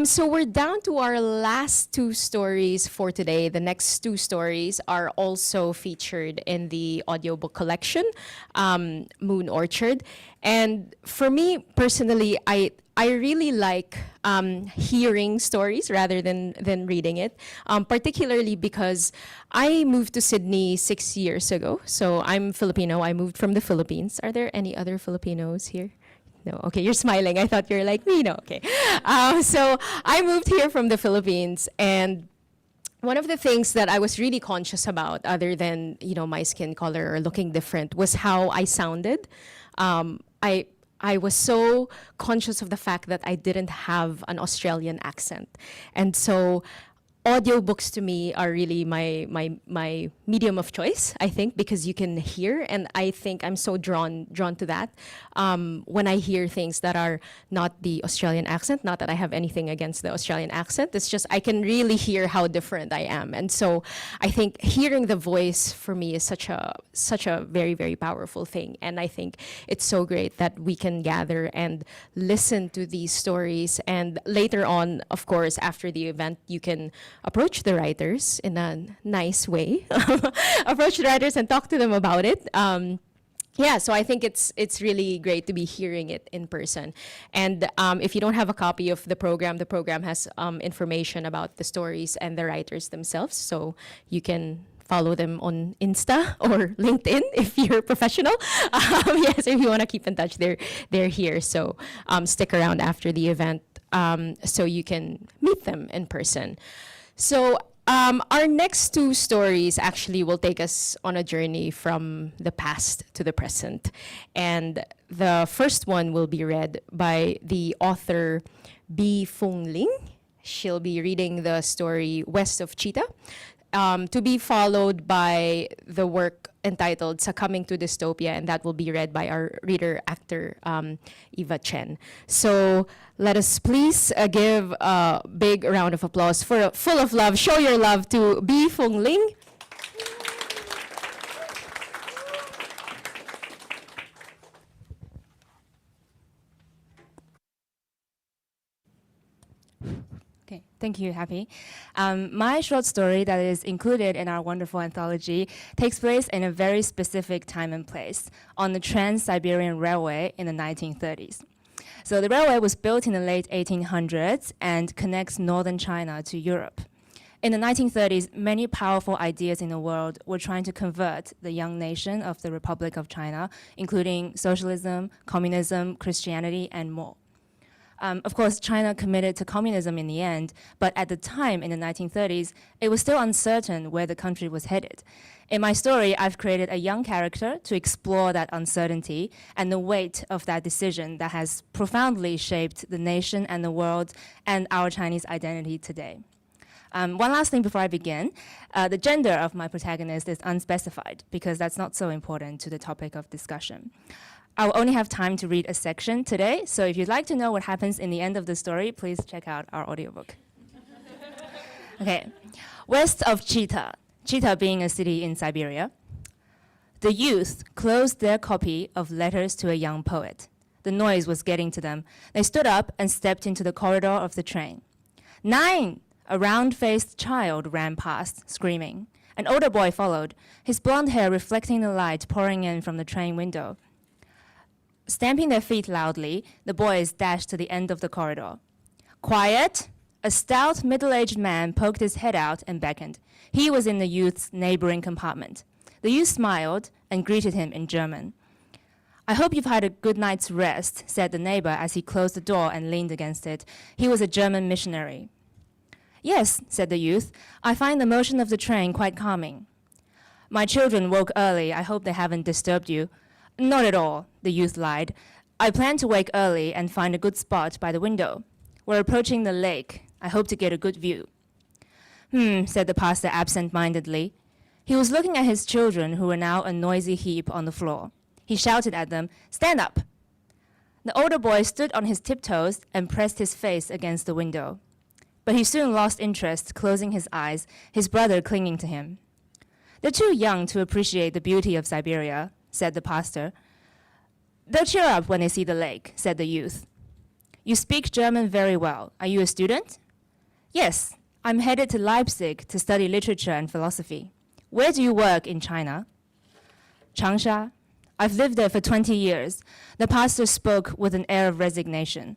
So we're down to our last two stories for today. The next two stories are also featured in the audiobook collection, Moon Orchard. And for me personally, I really like hearing stories rather than reading it, particularly because I moved to Sydney 6 years ago. So I'm Filipino. I moved from the Philippines. Are there any other Filipinos here? No. Okay, you're smiling. I thought you were like me. No. Okay. So I moved here from the Philippines, and one of the things that I was really conscious about, other than my skin color or looking different, was how I sounded. I was so conscious of the fact that I didn't have an Australian accent. And so audiobooks to me are really my medium of choice, I think, because you can hear, and I think I'm so drawn to that when I hear things that are not the Australian accent. Not that I have anything against the Australian accent, it's just I can really hear how different I am. And so I think hearing the voice for me is such a very, very powerful thing. And I think it's so great that we can gather and listen to these stories. And later on, of course, after the event, you can approach the writers in a nice way, approach the writers and talk to them about it. So I think it's really great to be hearing it in person. And if you don't have a copy of the program has information about the stories and the writers themselves, so you can follow them on Insta or LinkedIn if you're professional. Yes, if you want to keep in touch, they're here. So stick around after the event so you can meet them in person. So our next two stories actually will take us on a journey from the past to the present. And the first one will be read by the author Bi Fung Ling. She'll be reading the story West of Cheetah, to be followed by the work entitled Succumbing to Dystopia, and that will be read by our reader-actor, Eva Chen. So let us please give a big round of applause for Full of Love. Show your love to Bi Fung Ling. Okay, thank you, Happy. My short story that is included in our wonderful anthology takes place in a very specific time and place, on the trans-Siberian Railway in the 1930s. So the railway was built in the late 1800s and connects northern China to Europe. In the 1930s, many powerful ideas in the world were trying to convert the young nation of the Republic of China, including socialism, communism, Christianity, and more. Of course, China committed to communism in the end, but at the time, in the 1930s, it was still uncertain where the country was headed. In my story, I've created a young character to explore that uncertainty and the weight of that decision that has profoundly shaped the nation and the world and our Chinese identity today. One last thing before I begin. The gender of my protagonist is unspecified because that's not so important to the topic of discussion. I will only have time to read a section today, so if you'd like to know what happens in the end of the story, please check out our audiobook. Okay, west of Chita being a city in Siberia, the youth closed their copy of Letters to a Young Poet. The noise was getting to them. They stood up and stepped into the corridor of the train. 9! A round-faced child ran past, screaming. An older boy followed, his blonde hair reflecting the light pouring in from the train window. Stamping their feet loudly, the boys dashed to the end of the corridor. Quiet! A stout, middle-aged man poked his head out and beckoned. He was in the youth's neighboring compartment. The youth smiled and greeted him in German. I hope you've had a good night's rest, said the neighbor as he closed the door and leaned against it. He was a German missionary. Yes, said the youth. I find the motion of the train quite calming. My children woke early. I hope they haven't disturbed you. Not at all, the youth lied. I plan to wake early and find a good spot by the window. We're approaching the lake. I hope to get a good view. Said the pastor absent-mindedly. He was looking at his children, who were now a noisy heap on the floor. He shouted at them, "Stand up!" The older boy stood on his tiptoes and pressed his face against the window. But he soon lost interest, closing his eyes, his brother clinging to him. They're too young to appreciate the beauty of Siberia, said the pastor. They'll cheer up when they see the lake, said the youth. You speak German very well. Are you a student? Yes, I'm headed to Leipzig to study literature and philosophy. Where do you work in China? Changsha. I've lived there for 20 years. The pastor spoke with an air of resignation.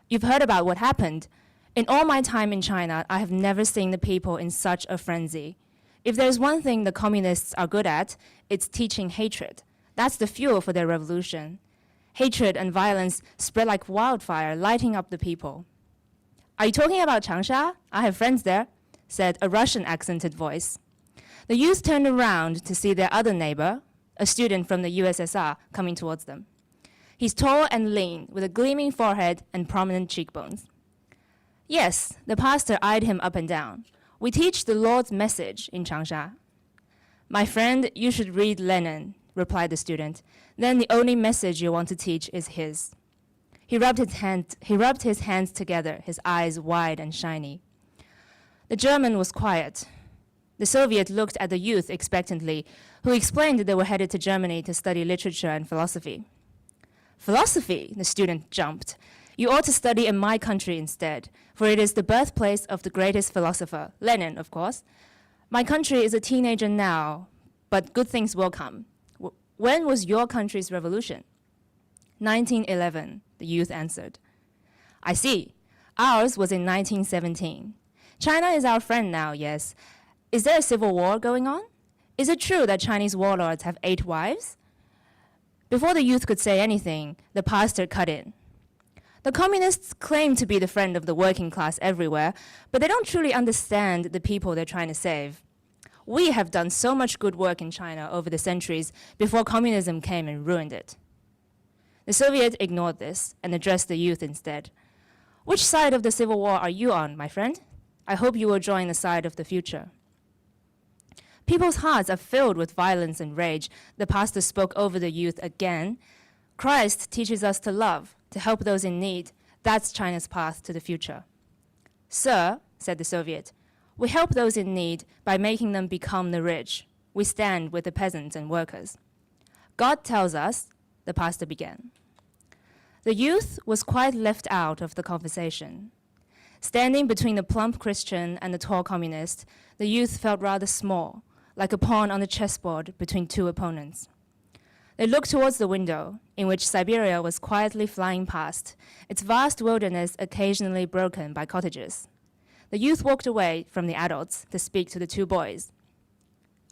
You've heard about what happened. In all my time in China, I have never seen the people in such a frenzy. If there's one thing the communists are good at, it's teaching hatred. That's the fuel for their revolution. Hatred and violence spread like wildfire, lighting up the people. Are you talking about Changsha? I have friends there, said a Russian accented voice. The youth turned around to see their other neighbor, a student from the USSR, coming towards them. He's tall and lean, with a gleaming forehead and prominent cheekbones. Yes, the pastor eyed him up and down. We teach the Lord's message in Changsha. My friend, you should read Lenin, replied the student. Then the only message you want to teach is his. He rubbed his hands together, his eyes wide and shiny. The German was quiet. The Soviet looked at the youth expectantly, who explained that they were headed to Germany to study literature and philosophy. Philosophy, the student jumped. You ought to study in my country instead, for it is the birthplace of the greatest philosopher, Lenin, of course. My country is a teenager now, but good things will come. When was your country's revolution? 1911, the youth answered. I see. Ours was in 1917. China is our friend now, yes. Is there a civil war going on? Is it true that Chinese warlords have 8 wives? Before the youth could say anything, the pastor cut in. The communists claim to be the friend of the working class everywhere, but they don't truly understand the people they're trying to save. We have done so much good work in China over the centuries before communism came and ruined it. The Soviet ignored this and addressed the youth instead. Which side of the civil war are you on, my friend? I hope you will join the side of the future. People's hearts are filled with violence and rage. The pastor spoke over the youth again. Christ teaches us to love, to help those in need. That's China's path to the future. Sir, said the Soviet, we help those in need by making them become the rich. We stand with the peasants and workers. God tells us, the pastor began. The youth was quite left out of the conversation. Standing between the plump Christian and the tall communist, the youth felt rather small, like a pawn on the chessboard between 2 opponents. They looked towards the window, in which Siberia was quietly flying past, its vast wilderness occasionally broken by cottages. The youth walked away from the adults to speak to the 2 boys.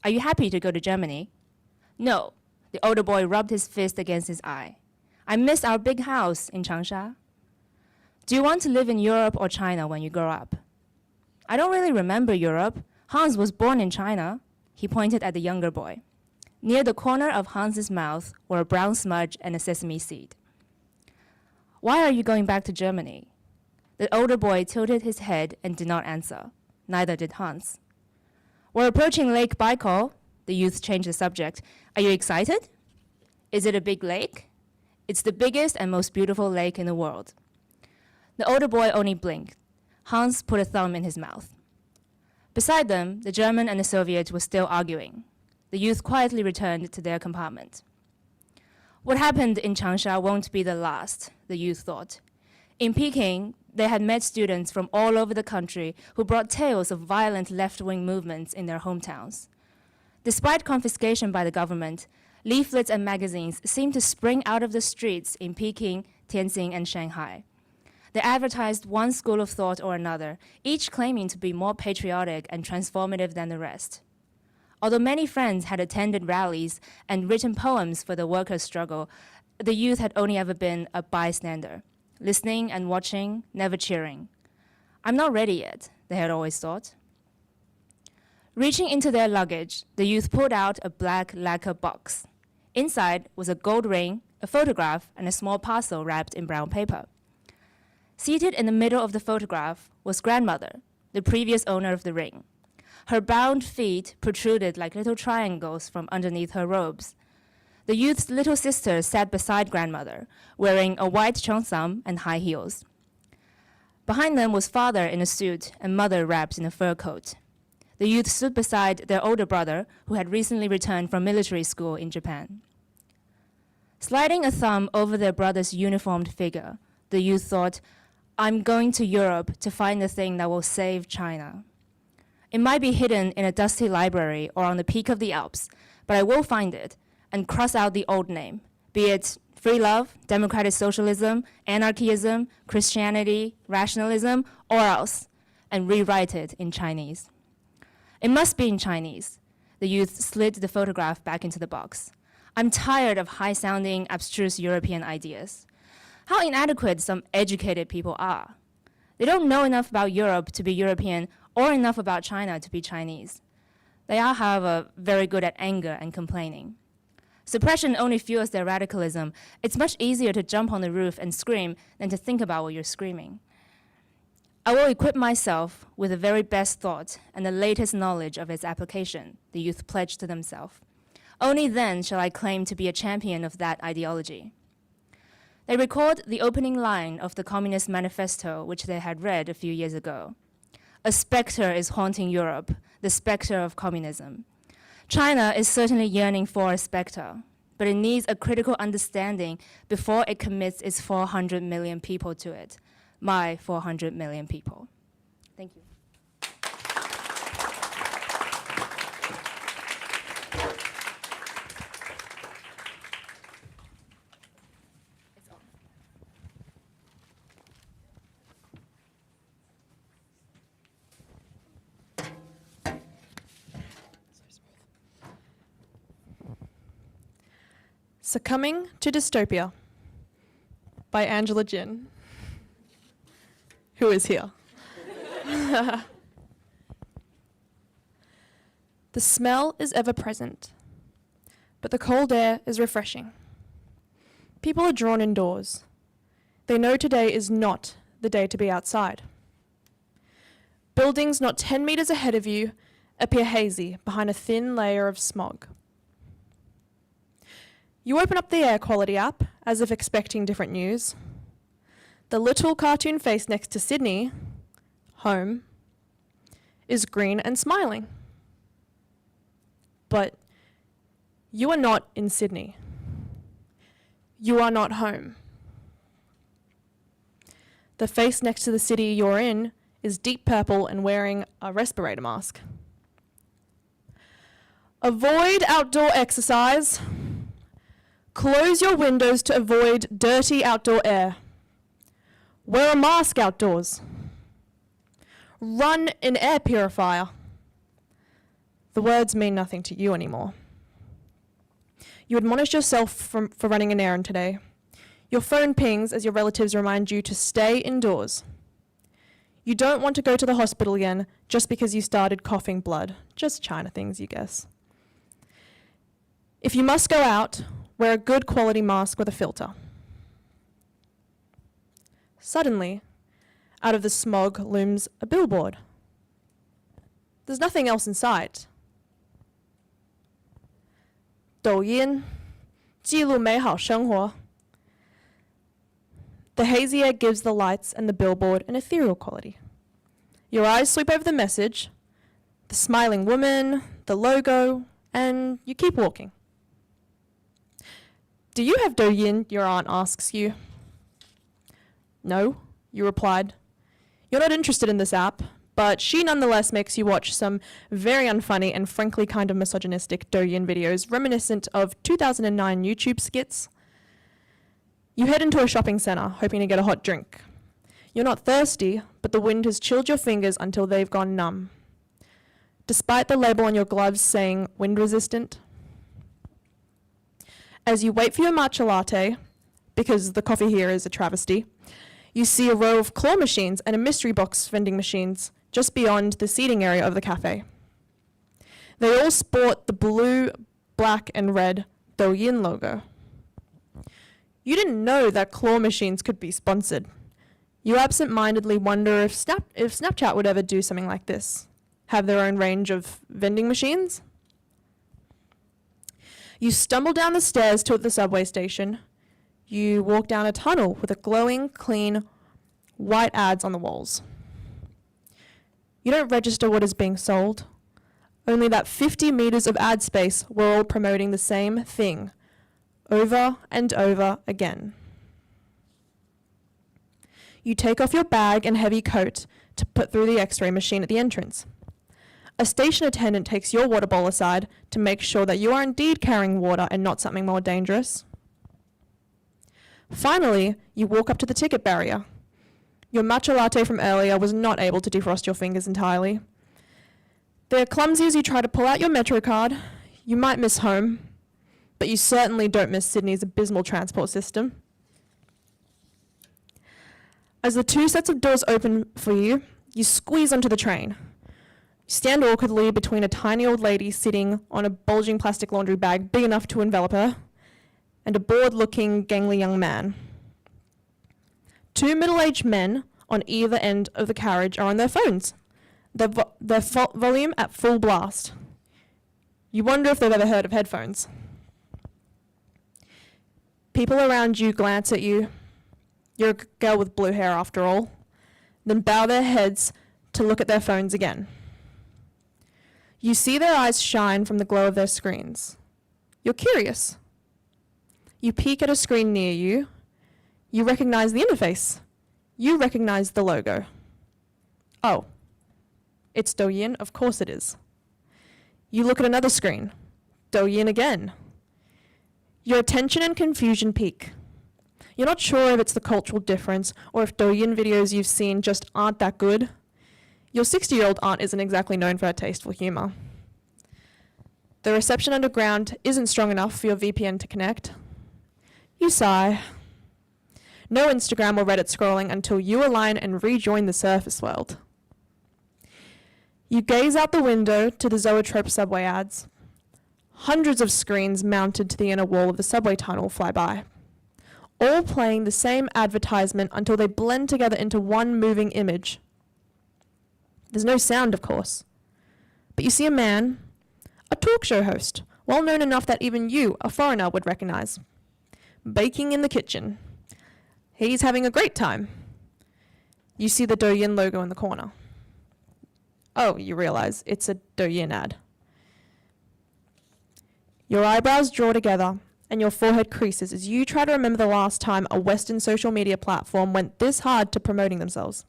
Are you happy to go to Germany? No, the older boy rubbed his fist against his eye. I miss our big house in Changsha. Do you want to live in Europe or China when you grow up? I don't really remember Europe. Hans was born in China. He pointed at the younger boy. Near the corner of Hans's mouth were a brown smudge and a sesame seed. Why are you going back to Germany? The older boy tilted his head and did not answer. Neither did Hans. We're approaching Lake Baikal. The youth changed the subject. Are you excited? Is it a big lake? It's the biggest and most beautiful lake in the world. The older boy only blinked. Hans put a thumb in his mouth. Beside them, the German and the Soviet were still arguing. The youth quietly returned to their compartment. What happened in Changsha won't be the last, the youth thought. In Peking, they had met students from all over the country who brought tales of violent left-wing movements in their hometowns. Despite confiscation by the government, leaflets and magazines seemed to spring out of the streets in Peking, Tianjin, and Shanghai. They advertised one school of thought or another, each claiming to be more patriotic and transformative than the rest. Although many friends had attended rallies and written poems for the workers' struggle, the youth had only ever been a bystander, listening and watching, never cheering. I'm not ready yet, they had always thought. Reaching into their luggage, the youth pulled out a black lacquer box. Inside was a gold ring, a photograph, and a small parcel wrapped in brown paper. Seated in the middle of the photograph was grandmother, the previous owner of the ring. Her bound feet protruded like little triangles from underneath her robes. The youth's little sister sat beside grandmother, wearing a white cheongsam and high heels. Behind them was father in a suit and mother wrapped in a fur coat. The youth stood beside their older brother, who had recently returned from military school in Japan. Sliding a thumb over their brother's uniformed figure, the youth thought, I'm going to Europe to find the thing that will save China. It might be hidden in a dusty library or on the peak of the Alps, but I will find it and cross out the old name, be it free love, democratic socialism, anarchism, Christianity, rationalism, or else, and rewrite it in Chinese. It must be in Chinese. The youth slid the photograph back into the box. I'm tired of high-sounding, abstruse European ideas. How inadequate some educated people are. They don't know enough about Europe to be European or enough about China to be Chinese. They are, however, very good at anger and complaining. Suppression only fuels their radicalism. It's much easier to jump on the roof and scream than to think about what you're screaming. I will equip myself with the very best thought and the latest knowledge of its application, the youth pledged to themselves. Only then shall I claim to be a champion of that ideology. They recalled the opening line of the Communist Manifesto, which they had read a few years ago. A specter is haunting Europe, the specter of communism. China is certainly yearning for a specter, but it needs a critical understanding before it commits its 400 million people to it. My 400 million people. Thank you. Succumbing to Dystopia by Angela Jin, who is here. The smell is ever present, but the cold air is refreshing. People are drawn indoors. They know today is not the day to be outside. Buildings not 10 meters ahead of you appear hazy behind a thin layer of smog. You open up the air quality app as if expecting different news. The little cartoon face next to Sydney, home, is green and smiling. But you are not in Sydney. You are not home. The face next to the city you're in is deep purple and wearing a respirator mask. Avoid outdoor exercise. Close your windows to avoid dirty outdoor air. Wear a mask outdoors. Run an air purifier. The words mean nothing to you anymore. You admonish yourself for running an errand today. Your phone pings as your relatives remind you to stay indoors. You don't want to go to the hospital again just because you started coughing blood. Just China things, you guess. If you must go out, wear a good quality mask with a filter. Suddenly, out of the smog looms a billboard. There's nothing else in sight. 抖音记录美好生活 The hazy air gives the lights and the billboard an ethereal quality. Your eyes sweep over the message, the smiling woman, the logo, and you keep walking. Do you have Douyin? Your aunt asks you. No, you replied. You're not interested in this app, but she nonetheless makes you watch some very unfunny and frankly kind of misogynistic Douyin videos reminiscent of 2009 YouTube skits. You head into a shopping center, hoping to get a hot drink. You're not thirsty, but the wind has chilled your fingers until they've gone numb. Despite the label on your gloves saying wind resistant. As you wait for your matcha latte, because the coffee here is a travesty, you see a row of claw machines and a mystery box vending machines just beyond the seating area of the cafe. They all sport the blue, black, and red Douyin logo. You didn't know that claw machines could be sponsored. You absent-mindedly wonder if Snapchat would ever do something like this, have their own range of vending machines. You stumble down the stairs to the subway station. You walk down a tunnel with a glowing, clean, white ads on the walls. You don't register what is being sold, only that 50 meters of ad space were all promoting the same thing, over and over again. You take off your bag and heavy coat to put through the X-ray machine at the entrance. A station attendant takes your water bowl aside to make sure that you are indeed carrying water and not something more dangerous. Finally, you walk up to the ticket barrier. Your matcha latte from earlier was not able to defrost your fingers entirely. They're clumsy as you try to pull out your Metro card. You might miss home, but you certainly don't miss Sydney's abysmal transport system. As the two sets of doors open for you, you squeeze onto the train. You stand awkwardly between a tiny old lady sitting on a bulging plastic laundry bag big enough to envelop her, and a bored-looking, gangly young man. Two middle-aged men on either end of the carriage are on their phones, their volume at full blast. You wonder if they've ever heard of headphones. People around you glance at you. You're a girl with blue hair after all, then bow their heads to look at their phones again. You see their eyes shine from the glow of their screens. You're curious. You peek at a screen near you. You recognize the interface. You recognize the logo. Oh, it's Douyin? Of course it is. You look at another screen. Douyin again. Your attention and confusion peak. You're not sure if it's the cultural difference or if Douyin videos you've seen just aren't that good. Your 60-year-old aunt isn't exactly known for her tasteful humor. The reception underground isn't strong enough for your VPN to connect. You sigh. No Instagram or Reddit scrolling until you align and rejoin the surface world. You gaze out the window to the Zoetrope subway ads. Hundreds of screens mounted to the inner wall of the subway tunnel fly by, all playing the same advertisement until they blend together into one moving image. There's no sound, of course, but you see a man, a talk show host, well known enough that even you, a foreigner, would recognize, baking in the kitchen. He's having a great time. You see the Douyin logo in the corner. Oh, you realize it's a Douyin ad. Your eyebrows draw together and your forehead creases as you try to remember the last time a Western social media platform went this hard to promoting themselves.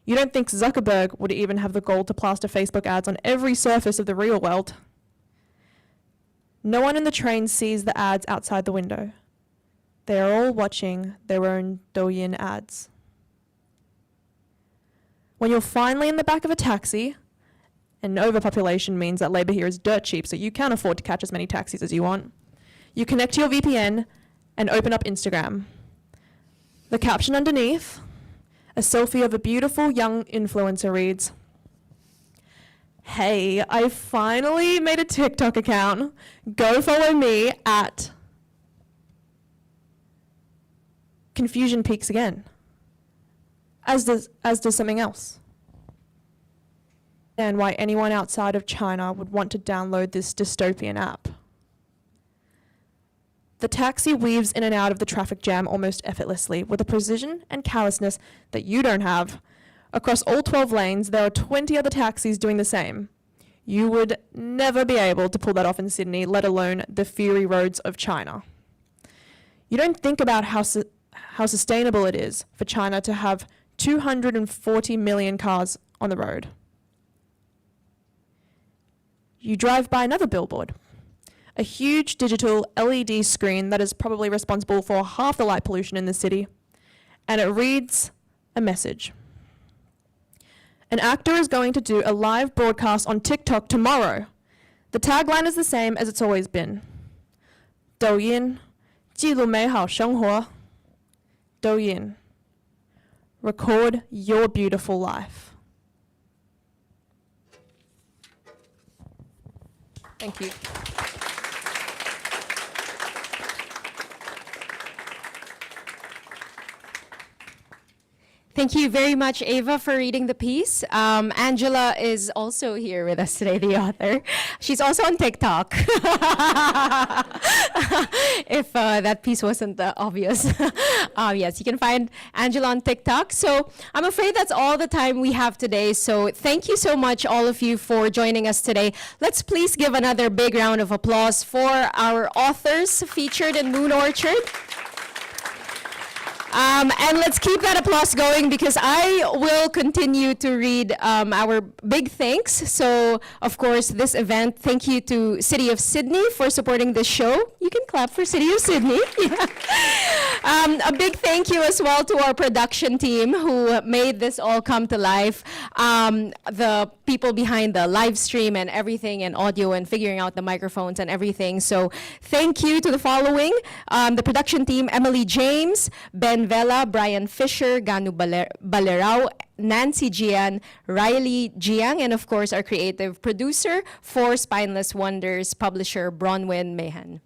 You don't think Zuckerberg would even have the gall to plaster Facebook ads on every surface of the real world. No one in the train sees the ads outside the window. They are all watching their own Douyin ads. When you're finally in the back of a taxi, and overpopulation means that labor here is dirt cheap, so you can't afford to catch as many taxis as you want, you connect to your VPN and open up Instagram. The caption underneath, a selfie of a beautiful young influencer reads, "Hey, I finally made a TikTok account. Go follow me at..." Confusion peaks again, as does something else. understand why anyone outside of China would want to download this dystopian app. The taxi weaves in and out of the traffic jam almost effortlessly, with a precision and callousness that you don't have. Across all 12 lanes, there are 20 other taxis doing the same. You would never be able to pull that off in Sydney, let alone the fiery roads of China. You don't think about how sustainable it is for China to have 240 million cars on the road. You drive by another billboard, a huge digital LED screen that is probably responsible for half the light pollution in the city, and it reads a message. An actor is going to do a live broadcast on TikTok tomorrow. The tagline is the same as it's always been. 抖音记录美好生活 Douyin. Record your beautiful life. Thank you. Thank you very much, Ava, for reading the piece. Angela is also here with us today, the author. She's also on TikTok, if that piece wasn't obvious. Yes, you can find Angela on TikTok. So I'm afraid that's all the time we have today. So thank you so much, all of you, for joining us today. Let's please give another big round of applause for our authors featured in Moon Orchard. And let's keep that applause going, because I will continue to read our big thanks. So, of course, this event, thank you to City of Sydney for supporting this show. You can clap for City of Sydney. A big thank you as well to our production team who made this all come to life. The people behind the live stream and everything, and audio, and figuring out the microphones and everything. So thank you to the following. The production team: Emily James, Ben Vela, Brian Fisher, Ganu Balerao, Nancy Jian, Riley Jiang, and of course our creative producer for Spineless Wonders, publisher Bronwyn Mahan.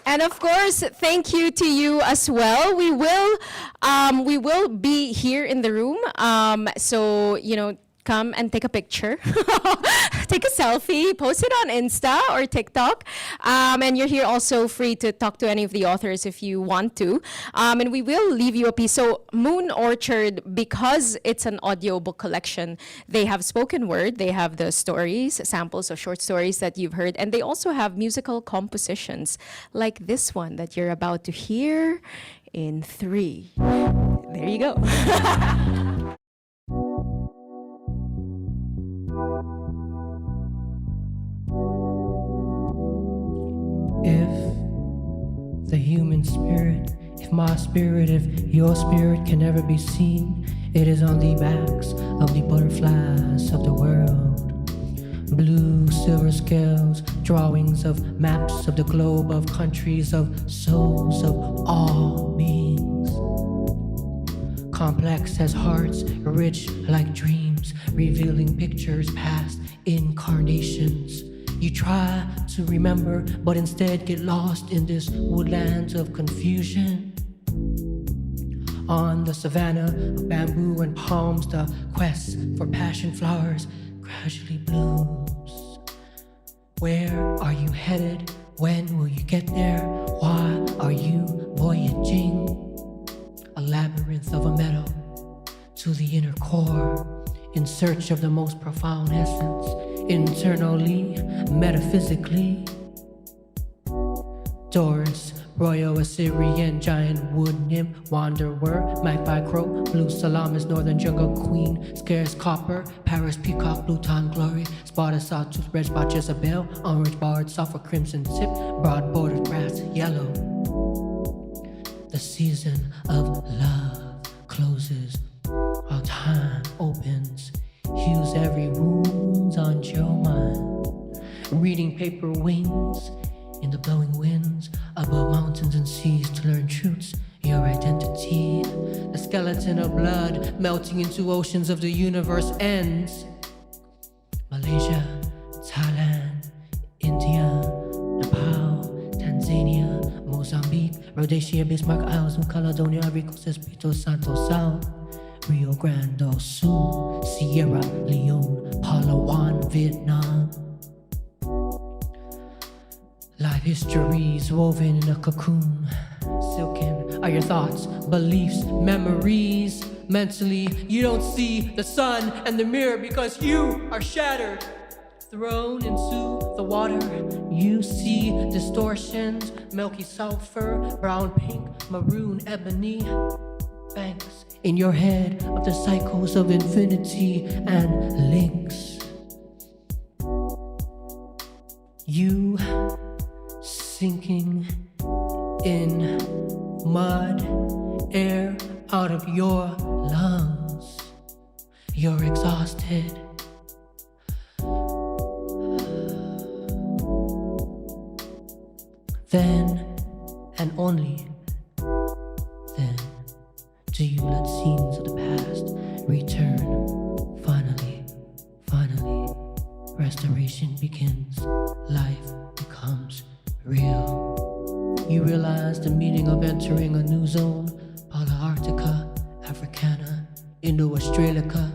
And of course, thank you to you as well. We will be here in the room. So, you know, come and take a picture, take a selfie, post it on Insta or TikTok. And you're here also free to talk to any of the authors if you want to. And we will leave you a piece. So Moon Orchard, because it's an audiobook collection, they have spoken word, they have the stories, samples of short stories that you've heard, and they also have musical compositions like this one that you're about to hear in 3. There you go. If the human spirit, if my spirit, if your spirit can never be seen, it is on the backs of the butterflies of the world. Blue, silver scales, drawings of maps of the globe, of countries, of souls, of all beings. Complex as hearts, rich like dreams, revealing pictures past incarnations. You try to remember, but instead get lost in this woodlands of confusion. On the savannah of bamboo and palms, the quest for passion flowers gradually blooms. Where are you headed? When will you get there? Why are you voyaging? A labyrinth of a meadow to the inner core, in search of the most profound essence, internally, metaphysically. Doris, royal Assyrian, giant wood nymph, wanderer, magpie crow, blue salamis, northern jungle queen, scarce copper, Paris peacock, blue time glory, spotted sawtooth, red spot Jezebel, orange barred, sulfur crimson tip, broad bordered brass yellow. The season of love closes while time opens, heals every wound on your mind. Reading paper wings in the blowing winds above mountains and seas to learn truths, your identity. The skeleton of blood melting into oceans of the universe ends. Malaysia, Thailand, India, Nepal, Tanzania, Mozambique, Rhodesia, Bismarck Isles, New Caledonia, Rico, Espírito Santo, South, Rio Grande do Sul, Sierra Leone, Palawan, Vietnam. Life histories woven in a cocoon. Silken are your thoughts, beliefs, memories. Mentally, you don't see the sun and the mirror because you are shattered. Thrown into the water, you see distortions, milky sulfur, brown, pink, maroon, ebony. Banks in your head of the cycles of infinity and links. You sinking in mud, air out of your lungs. You're exhausted. Then, and only then, do you let scenes of the past return. Finally, restoration begins. Life becomes real. You realize the meaning of entering a new zone. Polar Arctica, Africana, Indo-Australica,